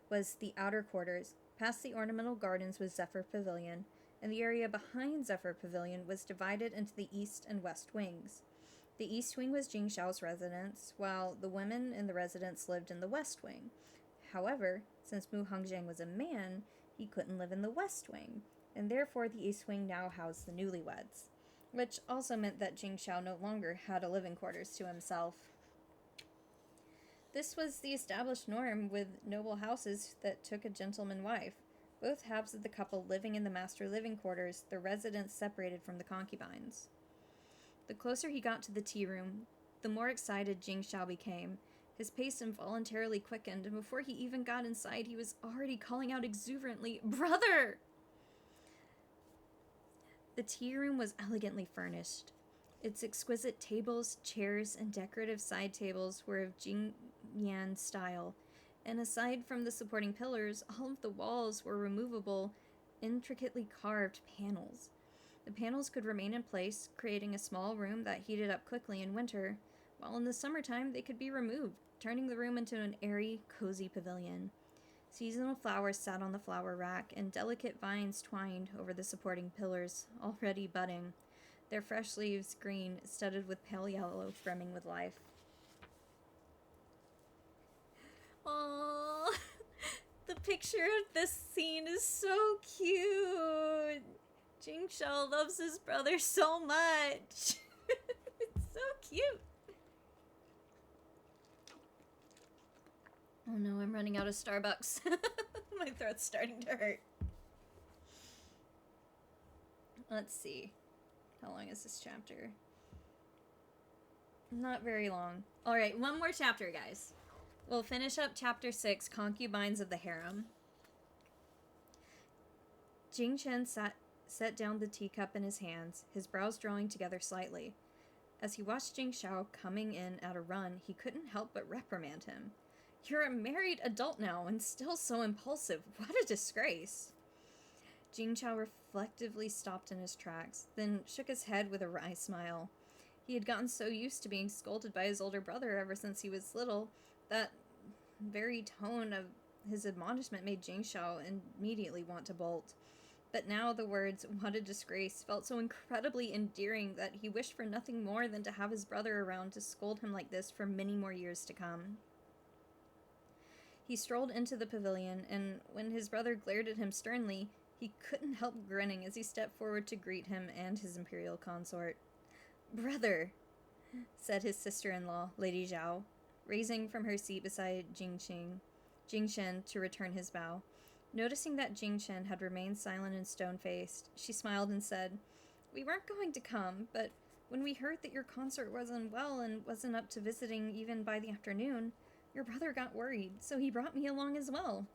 was the outer quarters. Past the ornamental gardens was Zephyr Pavilion, and the area behind Zephyr Pavilion was divided into the east and west wings. The east wing was Jingxiao's residence, while the women in the residence lived in the west wing. However, since Mu Hongjing was a man, he couldn't live in the west wing, and therefore the east wing now housed the newlyweds, which also meant that Jingxiao no longer had a living quarters to himself. This was the established norm with noble houses that took a gentleman wife. Both halves of the couple living in the master living quarters, their residence separated from the concubines. The closer he got to the tea room, the more excited Jingxiao became. His pace involuntarily quickened, and before he even got inside, he was already calling out exuberantly, "Brother!" The tea room was elegantly furnished. Its exquisite tables, chairs, and decorative side tables were of Jingyan style, and aside from the supporting pillars, all of the walls were removable, intricately carved panels. The panels could remain in place, creating a small room that heated up quickly in winter, while in the summertime they could be removed, turning the room into an airy, cozy pavilion. Seasonal flowers sat on the flower rack, and delicate vines twined over the supporting pillars, already budding, their fresh leaves green, studded with pale yellow, brimming with life. Aww, the picture of this scene is so cute. Jingxiao loves his brother so much. It's so cute. Oh no, I'm running out of Starbucks. My throat's starting to hurt. Let's see. How long is this chapter? Not very long. Alright, one more chapter, guys. We'll finish up chapter 6, Concubines of the Harem. Jing Chen set down the teacup in his hands, his brows drawing together slightly. As he watched Jingxiao coming in at a run, he couldn't help but reprimand him. "You're a married adult now, and still so impulsive. What a disgrace." Jingxiao reflectively stopped in his tracks, then shook his head with a wry smile. He had gotten so used to being scolded by his older brother ever since he was little, that very tone of his admonishment made Jingxiao immediately want to bolt. But now the words, "what a disgrace," felt so incredibly endearing that he wished for nothing more than to have his brother around to scold him like this for many more years to come. He strolled into the pavilion, and when his brother glared at him sternly, he couldn't help grinning as he stepped forward to greet him and his imperial consort. "Brother," said his sister-in-law, Lady Zhao, raising from her seat beside Jingshen to return his bow. Noticing that Jingshen had remained silent and stone-faced, she smiled and said, "We weren't going to come, but when we heard that your consort was unwell and wasn't up to visiting even by the afternoon, your brother got worried, so he brought me along as well."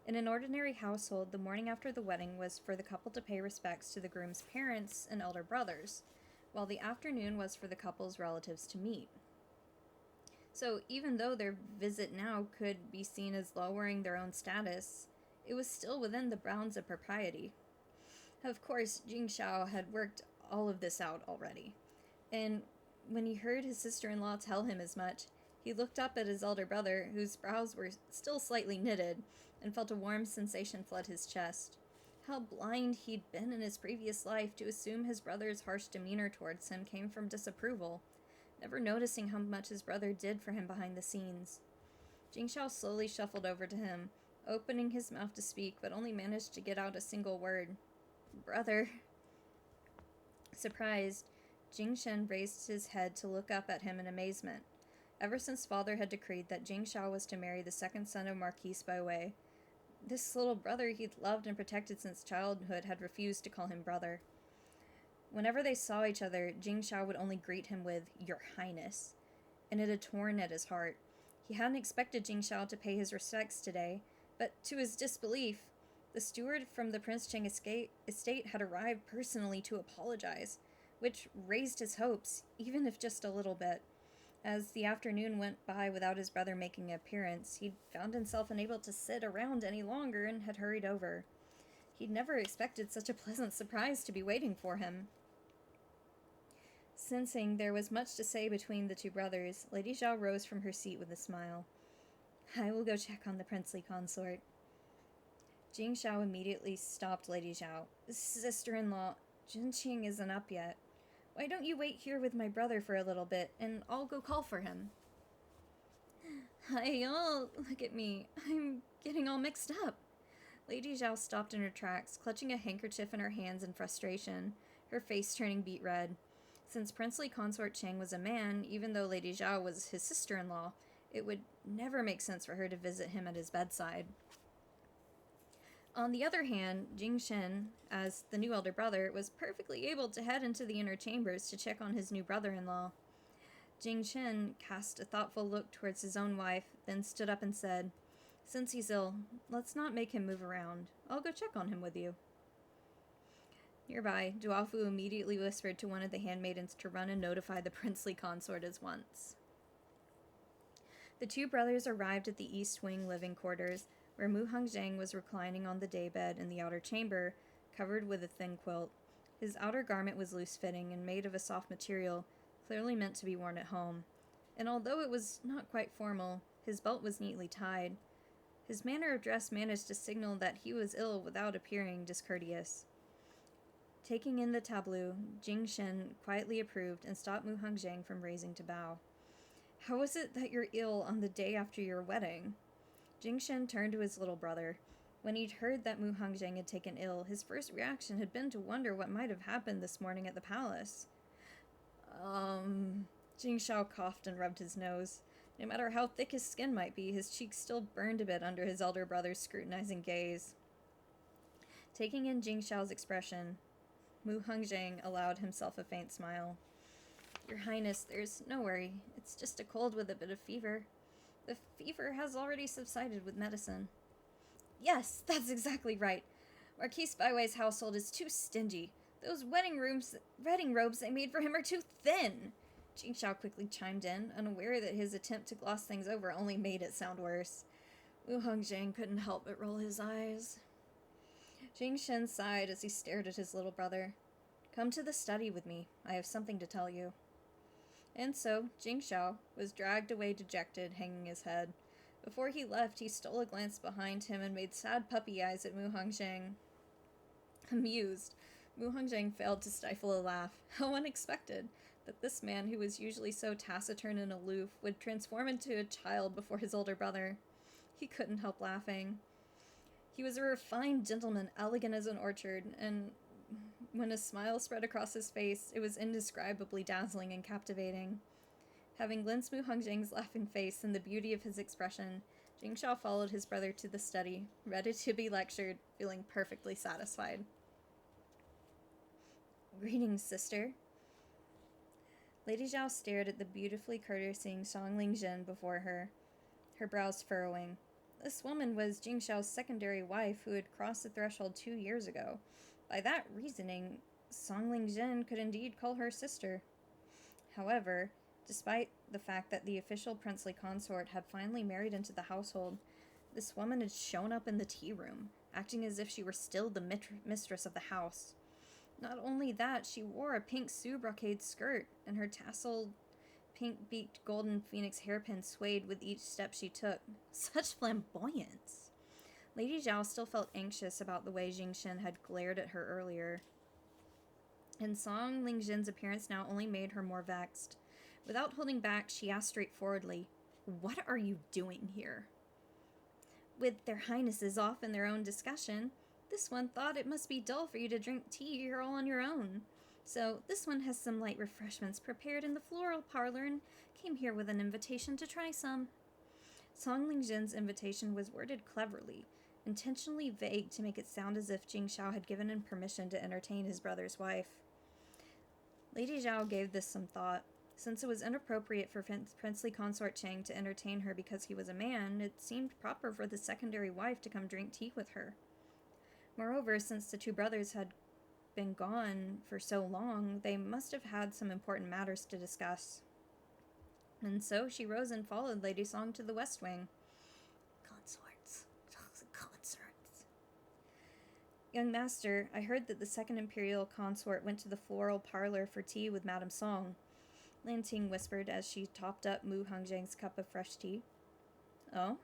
In an ordinary household, the morning after the wedding was for the couple to pay respects to the groom's parents and elder brothers, while the afternoon was for the couple's relatives to meet. So even though their visit now could be seen as lowering their own status, it was still within the bounds of propriety. Of course, Jingxiao had worked all of this out already, and when he heard his sister-in-law tell him as much, he looked up at his elder brother, whose brows were still slightly knitted, and felt a warm sensation flood his chest. How blind he'd been in his previous life to assume his brother's harsh demeanor towards him came from disapproval. never noticing how much his brother did for him behind the scenes. Jingxiao slowly shuffled over to him, opening his mouth to speak, but only managed to get out a single word. Brother. Surprised, Jingshen raised his head to look up at him in amazement. Ever since father had decreed that Jingxiao was to marry the second son of Marquise Baiwei, this little brother he'd loved and protected since childhood had refused to call him brother. Whenever they saw each other, Jingxiao would only greet him with, Your Highness, and it had torn at his heart. He hadn't expected Jingxiao to pay his respects today, but to his disbelief, the steward from the Prince Cheng estate had arrived personally to apologize, which raised his hopes, even if just a little bit. As the afternoon went by without his brother making an appearance, he'd found himself unable to sit around any longer and had hurried over. He'd never expected such a pleasant surprise to be waiting for him. Sensing there was much to say between the two brothers, Lady Zhao rose from her seat with a smile. I will go check on the princely consort. Jingxiao immediately stopped Lady Zhao. Sister-in-law, Jinqing isn't up yet. Why don't you wait here with my brother for a little bit, and I'll go call for him? Hi, all. Look at me. I'm getting all mixed up. Lady Zhao stopped in her tracks, clutching a handkerchief in her hands in frustration, her face turning beet red. Since princely consort Cheng was a man, even though Lady Zhao was his sister-in-law, it would never make sense for her to visit him at his bedside. On the other hand, Jing Shen, as the new elder brother, was perfectly able to head into the inner chambers to check on his new brother-in-law. Jing Shen cast a thoughtful look towards his own wife, then stood up and said, Since he's ill, let's not make him move around. I'll go check on him with you. Nearby, Duafu immediately whispered to one of the handmaidens to run and notify the princely consort at once. The two brothers arrived at the East Wing living quarters, where Mu Hongzhang was reclining on the daybed in the outer chamber, covered with a thin quilt. His outer garment was loose-fitting and made of a soft material, clearly meant to be worn at home. And although it was not quite formal, his belt was neatly tied. His manner of dress managed to signal that he was ill without appearing discourteous. Taking in the tableau, Jing Shen quietly approved and stopped Mu Hongzhang from raising to bow. How is it that you're ill on the day after your wedding? Jing Shen turned to his little brother. When he'd heard that Mu Hongzhang had taken ill, his first reaction had been to wonder what might have happened this morning at the palace. Jing Shao coughed and rubbed his nose. No matter how thick his skin might be, his cheeks still burned a bit under his elder brother's scrutinizing gaze. Taking in Jing Shao's expression, Mu Hongzhang allowed himself a faint smile. Your Highness, there's no worry. It's just a cold with a bit of fever. The fever has already subsided with medicine. Yes, that's exactly right. Marquise Baiwei's household is too stingy. Those wedding robes they made for him are too thin. Jing Shao quickly chimed in, unaware that his attempt to gloss things over only made it sound worse. Wu Hongzhang couldn't help but roll his eyes. Jing Shen sighed as he stared at his little brother. Come to the study with me. I have something to tell you. And so, Jing Shao was dragged away dejected, hanging his head. Before he left, he stole a glance behind him and made sad puppy eyes at Mu Hongzhang. Amused, Mu Hongzhang failed to stifle a laugh. How unexpected that this man, who was usually so taciturn and aloof, would transform into a child before his older brother. He couldn't help laughing. He was a refined gentleman, elegant as an orchard, and when a smile spread across his face, it was indescribably dazzling and captivating. Having glimpsed Mu Hongzhang's laughing face and the beauty of his expression, Jing Shao followed his brother to the study, ready to be lectured, feeling perfectly satisfied. Greetings, sister. Lady Zhao stared at the beautifully courtesying Song Lingjin before her, her brows furrowing. This woman was Jing Shao's secondary wife who had crossed the threshold 2 years ago. By that reasoning, Song Lingjin could indeed call her sister. However, despite the fact that the official princely consort had finally married into the household, this woman had shown up in the tea room, acting as if she were still the mistress of the house. Not only that, she wore a pink Sue-brocade skirt, and her tasseled, pink-beaked golden phoenix hairpin swayed with each step she took. Such flamboyance! Lady Zhao still felt anxious about the way Jing Shen had glared at her earlier, and Song Lingjin's appearance now only made her more vexed. Without holding back, she asked straightforwardly, "What are you doing here?" With their highnesses off in their own discussion, this one thought it must be dull for you to drink tea here all on your own. So this one has some light refreshments prepared in the floral parlor and came here with an invitation to try some. Song Lingjin's invitation was worded cleverly, intentionally vague to make it sound as if Jing Shao had given him permission to entertain his brother's wife. Lady Zhao gave this some thought. Since it was inappropriate for princely consort Chang to entertain her because he was a man, it seemed proper for the secondary wife to come drink tea with her. Moreover, since the two brothers had been gone for so long, they must have had some important matters to discuss. And so she rose and followed Lady Song to the West Wing. Consorts. Young master, I heard that the second imperial consort went to the floral parlor for tea with Madame Song, Lan Ting whispered as she topped up Mu Hongjiang's cup of fresh tea. Oh?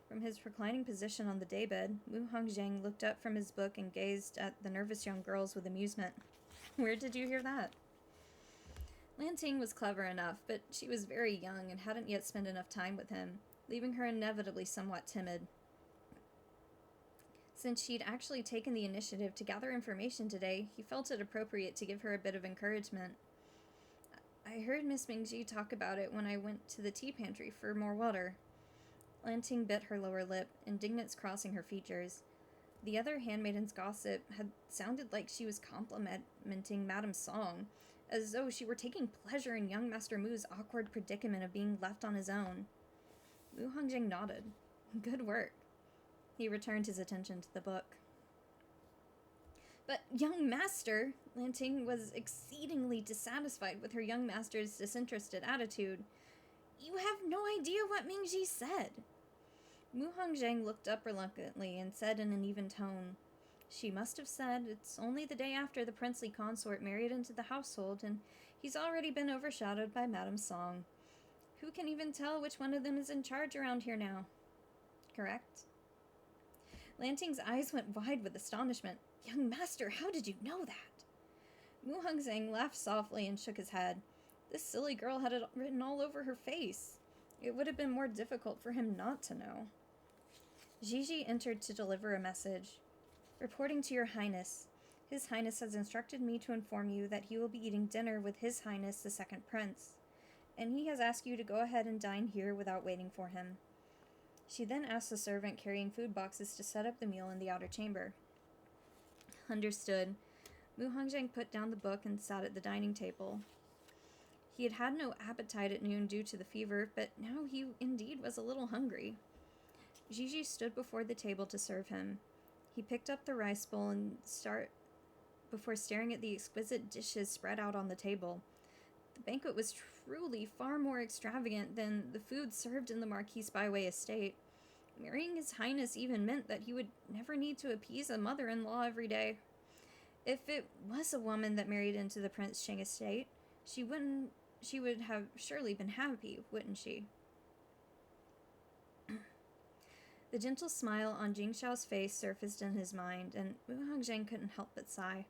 From his reclining position on the daybed, Mu Hongjiang looked up from his book and gazed at the nervous young girls with amusement. Where did you hear that? Lan Ting was clever enough, but she was very young and hadn't yet spent enough time with him, leaving her inevitably somewhat timid. Since she'd actually taken the initiative to gather information today, he felt it appropriate to give her a bit of encouragement. I heard Miss Mingji talk about it when I went to the tea pantry for more water. Lan Ting bit her lower lip, indignance crossing her features. The other handmaiden's gossip had sounded like she was complimenting Madame Song, as though she were taking pleasure in young Master Mu's awkward predicament of being left on his own. Mu Hongjing nodded. Good work. He returned his attention to the book. But young master, Lan Ting was exceedingly dissatisfied with her young master's disinterested attitude. You have no idea what Mingji said. Mu Hongjiang looked up reluctantly and said in an even tone, She must have said it's only the day after the princely consort married into the household, and he's already been overshadowed by Madame Song. Who can even tell which one of them is in charge around here now? Correct? Lan Ting's eyes went wide with astonishment. Young master, how did you know that? Mu Hongjiang laughed softly and shook his head. This silly girl had it written all over her face. It would have been more difficult for him not to know. Gigi entered to deliver a message. Reporting to your highness. His highness has instructed me to inform you that he will be eating dinner with his highness the second prince, and he has asked you to go ahead and dine here without waiting for him. She then asked the servant carrying food boxes to set up the meal in the outer chamber. Understood. Mu Hongjiang put down the book and sat at the dining table. He had had no appetite at noon due to the fever, but now he indeed was a little hungry. Gigi stood before the table to serve him. He picked up the rice bowl and before staring at the exquisite dishes spread out on the table. The banquet was truly far more extravagant than the food served in the Marquis Byway estate. Marrying his highness even meant that he would never need to appease a mother-in-law every day. If it was a woman that married into the Prince Sheng estate, she would have surely been happy, wouldn't she? The gentle smile on Jing Shao's face surfaced in his mind, and Mu Hongjiang couldn't help but sigh.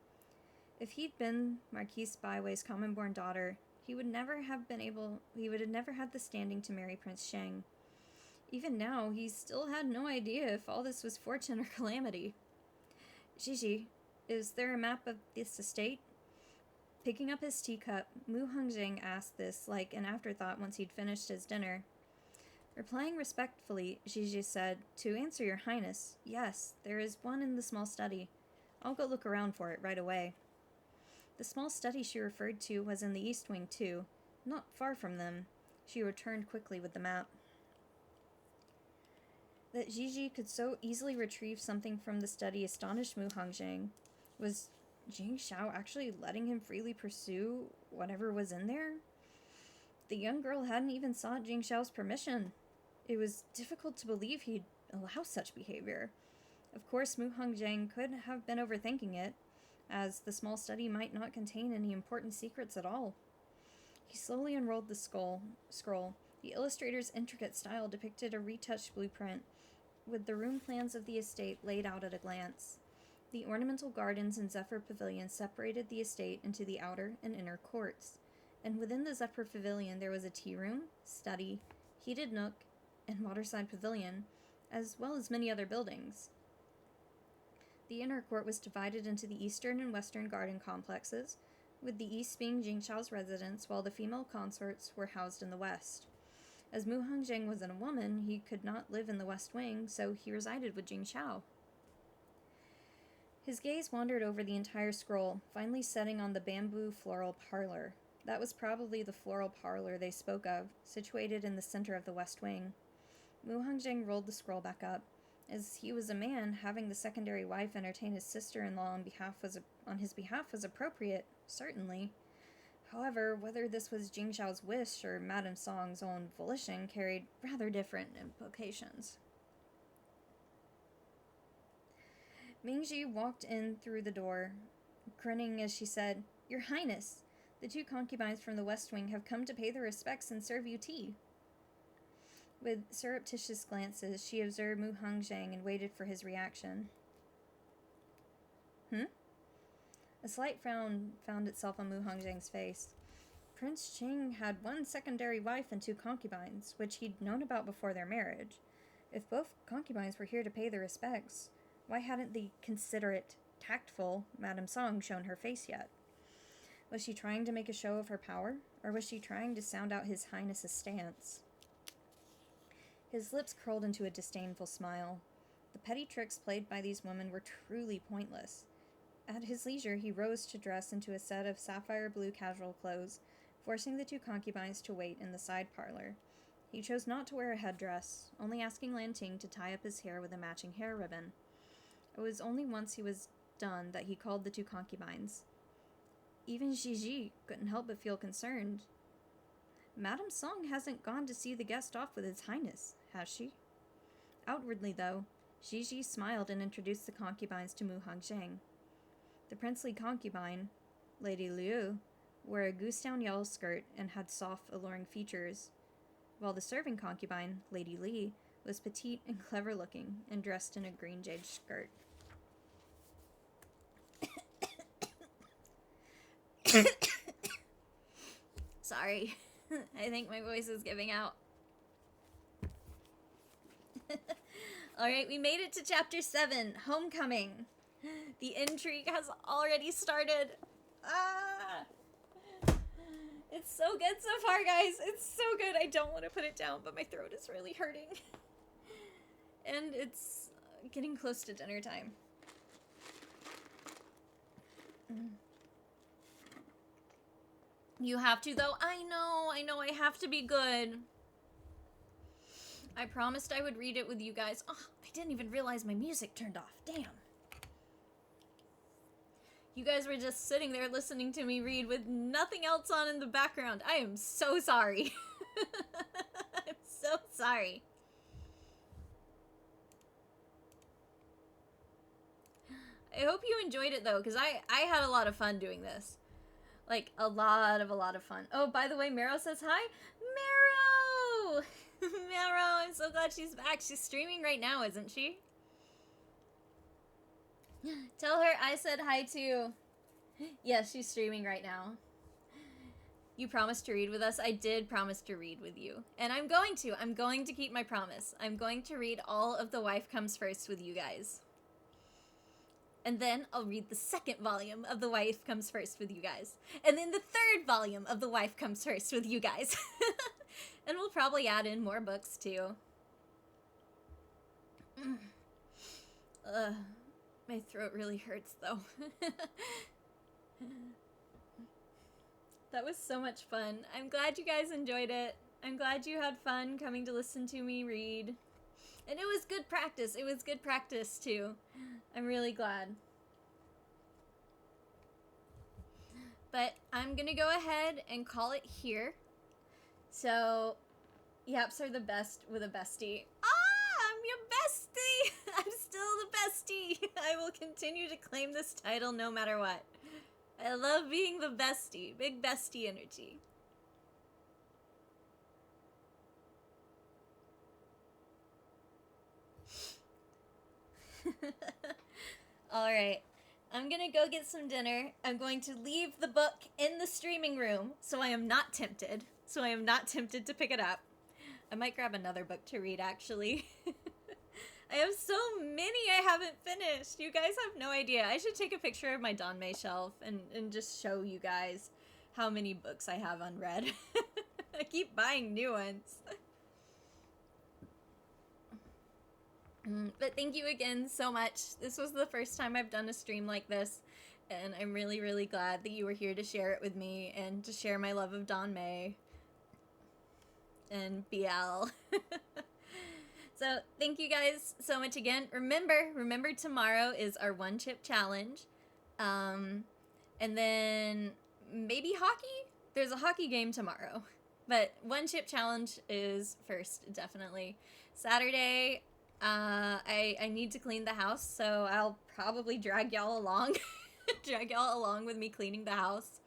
If he'd been Marquis Byway's common-born daughter, he would never have had the standing to marry Prince Sheng. Even now, he still had no idea if all this was fortune or calamity. Gigi, is there a map of this estate? Picking up his teacup, Mu Hongjiang asked this like an afterthought once he'd finished his dinner. Replying respectfully, Gigi said, To answer your highness, yes, there is one in the small study. I'll go look around for it right away. The small study she referred to was in the east wing, too, not far from them. She returned quickly with the map. That Gigi could so easily retrieve something from the study astonished Mu Hongjiang. Was Jing Shao actually letting him freely pursue whatever was in there? The young girl hadn't even sought Jing Shao's permission. It was difficult to believe he'd allow such behavior. Of course, Mu Hongjiang could have been overthinking it, as the small study might not contain any important secrets at all. He slowly unrolled the scroll. The illustrator's intricate style depicted a retouched blueprint, with the room plans of the estate laid out at a glance. The ornamental gardens and Zephyr pavilions separated the estate into the outer and inner courts, and within the Zephyr Pavilion there was a tea room, study, heated nook, and waterside pavilion, as well as many other buildings. The inner court was divided into the eastern and western garden complexes, with the east being Jingxiao's residence, while the female consorts were housed in the west. As Mu Hongzheng wasn't a woman, he could not live in the west wing, so he resided with Jingxiao. His gaze wandered over the entire scroll, finally setting on the bamboo floral parlor. That was probably the floral parlor they spoke of, situated in the center of the west wing. Mu Hongzheng rolled the scroll back up. As he was a man, having the secondary wife entertain his sister-in-law on his behalf was appropriate, certainly. However, whether this was Jingxiao's wish or Madame Song's own volition carried rather different implications. Mingji walked in through the door, grinning as she said, "Your Highness, the two concubines from the West Wing have come to pay their respects and serve you tea." With surreptitious glances, she observed Mu Hongzheng and waited for his reaction. A slight frown found itself on Mu Hongzheng's face. Prince Qing had one secondary wife and two concubines, which he'd known about before their marriage. If both concubines were here to pay their respects, why hadn't the considerate, tactful Madame Song shown her face yet? Was she trying to make a show of her power, or was she trying to sound out His Highness's stance? His lips curled into a disdainful smile. The petty tricks played by these women were truly pointless. At his leisure, he rose to dress into a set of sapphire blue casual clothes, forcing the two concubines to wait in the side parlor. He chose not to wear a headdress, only asking Lanting to tie up his hair with a matching hair ribbon. It was only once he was done that he called the two concubines. Even Gigi couldn't help but feel concerned. Madame Song hasn't gone to see the guest off with His Highness, has she? Outwardly, though, Gigi smiled and introduced the concubines to Mu Hongzheng. The princely concubine, Lady Liu, wore a goose-down yellow skirt and had soft, alluring features, while the serving concubine, Lady Li, was petite and clever-looking and dressed in a green jade skirt. Sorry, I think my voice is giving out. Alright, we made it to chapter 7, Homecoming. The intrigue has already started. It's so good so far, guys. It's so good. I don't want to put it down, but my throat is really hurting. And it's getting close to dinner time. You have to, though. I know, I have to be good. I promised I would read it with you guys. Oh, I didn't even realize my music turned off. Damn. You guys were just sitting there listening to me read with nothing else on in the background. I am so sorry. I'm so sorry. I hope you enjoyed it, though, because I had a lot of fun doing this. Like, a lot of fun. Oh, by the way, Mero says hi. Mero! Mero, I'm so glad she's back. She's streaming right now, isn't she? Tell her I said hi, too. Yes, she's streaming right now. You promised to read with us. I did promise to read with you. And I'm going to. I'm going to keep my promise. I'm going to read all of The Wife Comes First with you guys. And then I'll read the second volume of The Wife Comes First with you guys. And then the third volume of The Wife Comes First with you guys. And we'll probably add in more books, too. My throat really hurts, though. That was so much fun. I'm glad you guys enjoyed it. I'm glad you had fun coming to listen to me read. And it was good practice. It was good practice, too. I'm really glad. But I'm gonna go ahead and call it here. So, yaps are the best with a bestie. I'm your bestie! I'm still the bestie! I will continue to claim this title no matter what. I love being the bestie. Big bestie energy. Alright. I'm gonna go get some dinner. I'm going to leave the book in the streaming room so I am not tempted. So I am not tempted to pick it up. I might grab another book to read, actually. I have so many I haven't finished. You guys have no idea. I should take a picture of my Danmei shelf and just show you guys how many books I have unread. I keep buying new ones. But thank you again so much. This was the first time I've done a stream like this, and I'm really, really glad that you were here to share it with me and to share my love of Danmei and BL. So thank you guys so much again. Remember tomorrow is our one chip challenge. And then maybe hockey? There's a hockey game tomorrow. But one chip challenge is first, definitely. Saturday, I need to clean the house, so I'll probably drag y'all along. Drag y'all along with me cleaning the house.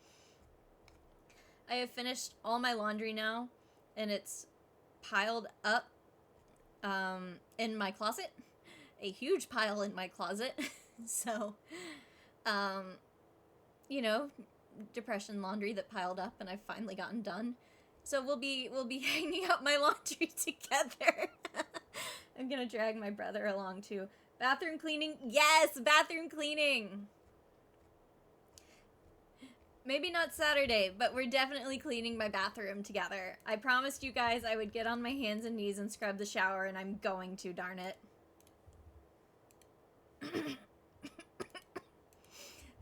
I have finished all my laundry now, and it's piled up in my closet. A huge pile in my closet. So, you know, depression laundry that piled up and I've finally gotten done. So we'll be hanging out my laundry together. I'm gonna drag my brother along too. Bathroom cleaning? Yes, bathroom cleaning! Maybe not Saturday, but we're definitely cleaning my bathroom together. I promised you guys I would get on my hands and knees and scrub the shower, and I'm going to, darn it.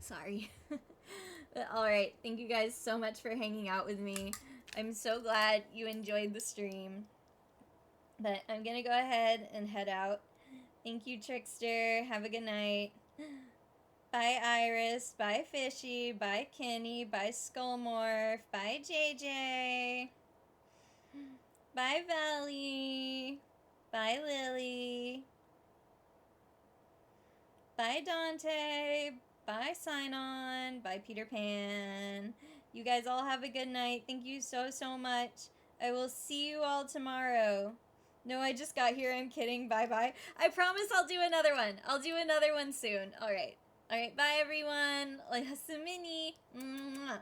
Sorry. But alright, thank you guys so much for hanging out with me. I'm so glad you enjoyed the stream. But I'm gonna go ahead and head out. Thank you, Trickster. Have a good night. Bye, Iris. Bye, Fishy. Bye, Kenny. Bye, Skullmorph. Bye, JJ. Bye, Valley. Bye, Lily. Bye, Dante. Bye, Sign-On. Bye, Peter Pan. You guys all have a good night. Thank you so, so much. I will see you all tomorrow. No, I just got here. I'm kidding. Bye-bye. I promise I'll do another one. I'll do another one soon. All right. All right. Bye, everyone. Like, Hasumini. Mwah.